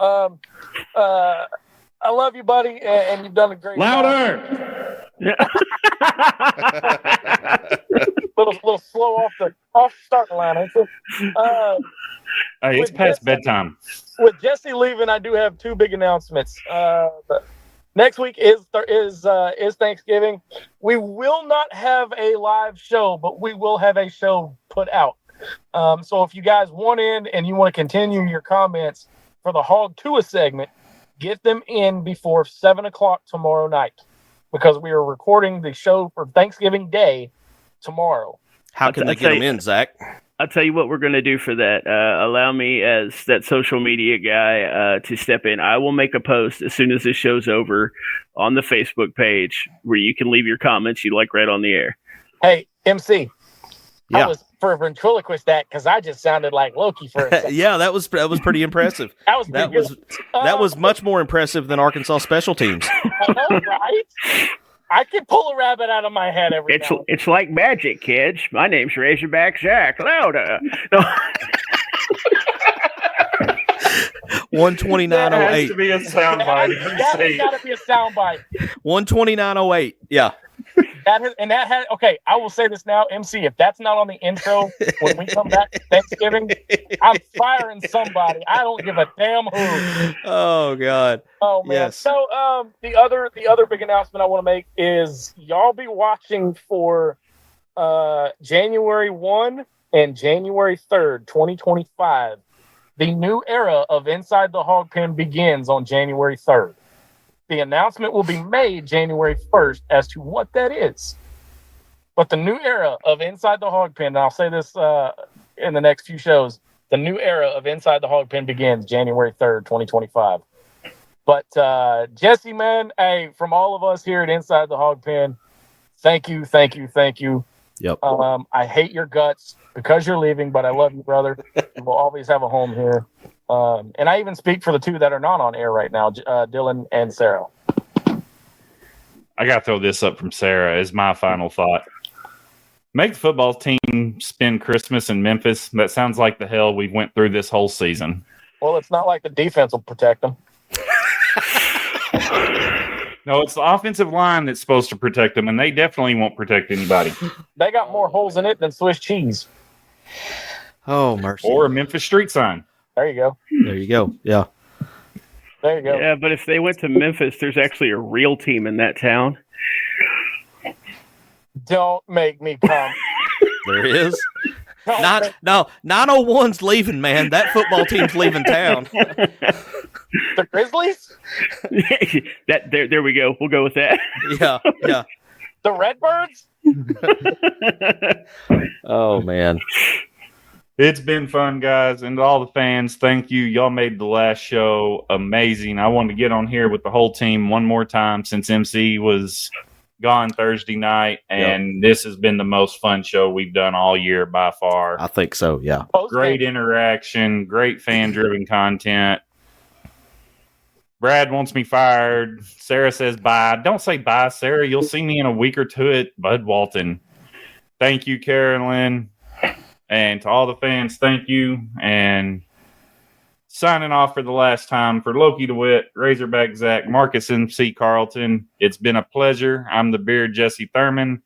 I love you, buddy, and you've done a great job. Louder! little slow off the starting line, ain't it? Hey, it's past bedtime. With Jesse leaving, I do have 2 big announcements. Next week is Thanksgiving. We will not have a live show, but we will have a show put out. So if you guys want in and you want to continue your comments for the Hog Tua segment, get them in before 7:00 tomorrow night, because we are recording the show for Thanksgiving Day tomorrow. How can they get them in, Zach? I'll tell you what we're going to do for that. Allow me, as that social media guy, to step in. I will make a post as soon as this show's over on the Facebook page where you can leave your comments you like right on the air. Hey, MC. Yeah. I was for a ventriloquist that because I just sounded like Loki for a second. Yeah, that was pretty impressive. That was much more impressive than Arkansas special teams. I know, right? I can pull a rabbit out of my head every now. It's like magic, kids. My name's Razorback Zach. Louder. No. 129.08. That has to be a soundbite. That's got to be a soundbite. 129.08. Yeah. Okay, I will say this now, MC, if that's not on the intro when we come back to Thanksgiving, I'm firing somebody. I don't give a damn who. Oh God. Oh man. Yes. So the other big announcement I want to make is y'all be watching for January 1 and January 3rd, 2025. The new era of Inside the Hog Pen begins on January 3rd. The announcement will be made January 1st as to what that is. But the new era of Inside the Hog Pen, and I'll say this in the next few shows, The new era of Inside the Hog Pen begins January 3rd, 2025. But Jesse, man, hey, from all of us here at Inside the Hog Pen, thank you. Yep. I hate your guts because you're leaving, but I love you, brother. You will always have a home here. And I even speak for the two that are not on air right now, Dylan and Sarah. I got to throw this up from Sarah as my final thought. Make the football team spend Christmas in Memphis. That sounds like the hell we went through this whole season. Well, it's not like the defense will protect them. No, it's the offensive line that's supposed to protect them, and they definitely won't protect anybody. They got more holes in it than Swiss cheese. Oh, mercy. Or a Memphis street sign. There you go. There you go. Yeah. There you go. Yeah, but if they went to Memphis, there's actually a real team in that town. Don't make me come. There is. No, 901's leaving, man. That football team's leaving town. The Grizzlies? There we go. We'll go with that. Yeah. The Redbirds? Oh, man. It's been fun, guys. And to all the fans, thank you. Y'all made the last show amazing. I wanted to get on here with the whole team one more time since MC was gone Thursday night. And This has been the most fun show we've done all year by far. I think so, yeah. Great interaction, great fan-driven content. Brad wants me fired. Sarah says bye. Don't say bye, Sarah. You'll see me in a week or two at Bud Walton. Thank you, Carolyn. And to all the fans, thank you. And signing off for the last time for Loki DeWitt, Razorback Zach, Marcus MC Carlton. It's been a pleasure. I'm the Beard Jesse Thurman.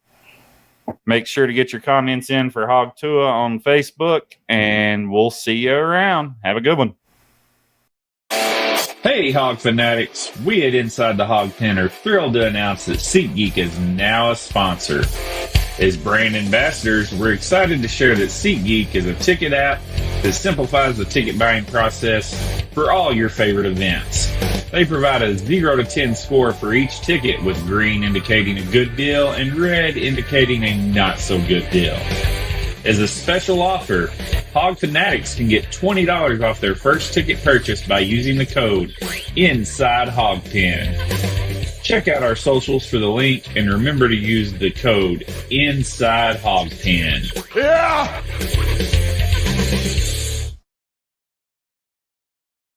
Make sure to get your comments in for Hog Tua on Facebook, and we'll see you around. Have a good one. Hey, Hog Fanatics. We at Inside the Hog Pen are thrilled to announce that SeatGeek is now a sponsor. As brand ambassadors, we're excited to share that SeatGeek is a ticket app that simplifies the ticket buying process for all your favorite events. They provide a 0 to 10 score for each ticket, with green indicating a good deal and red indicating a not so good deal. As a special offer, Hog Fanatics can get $20 off their first ticket purchase by using the code INSIDEHOGPEN. Check out our socials for the link, and remember to use the code INSIDEHOGPEN. Yeah!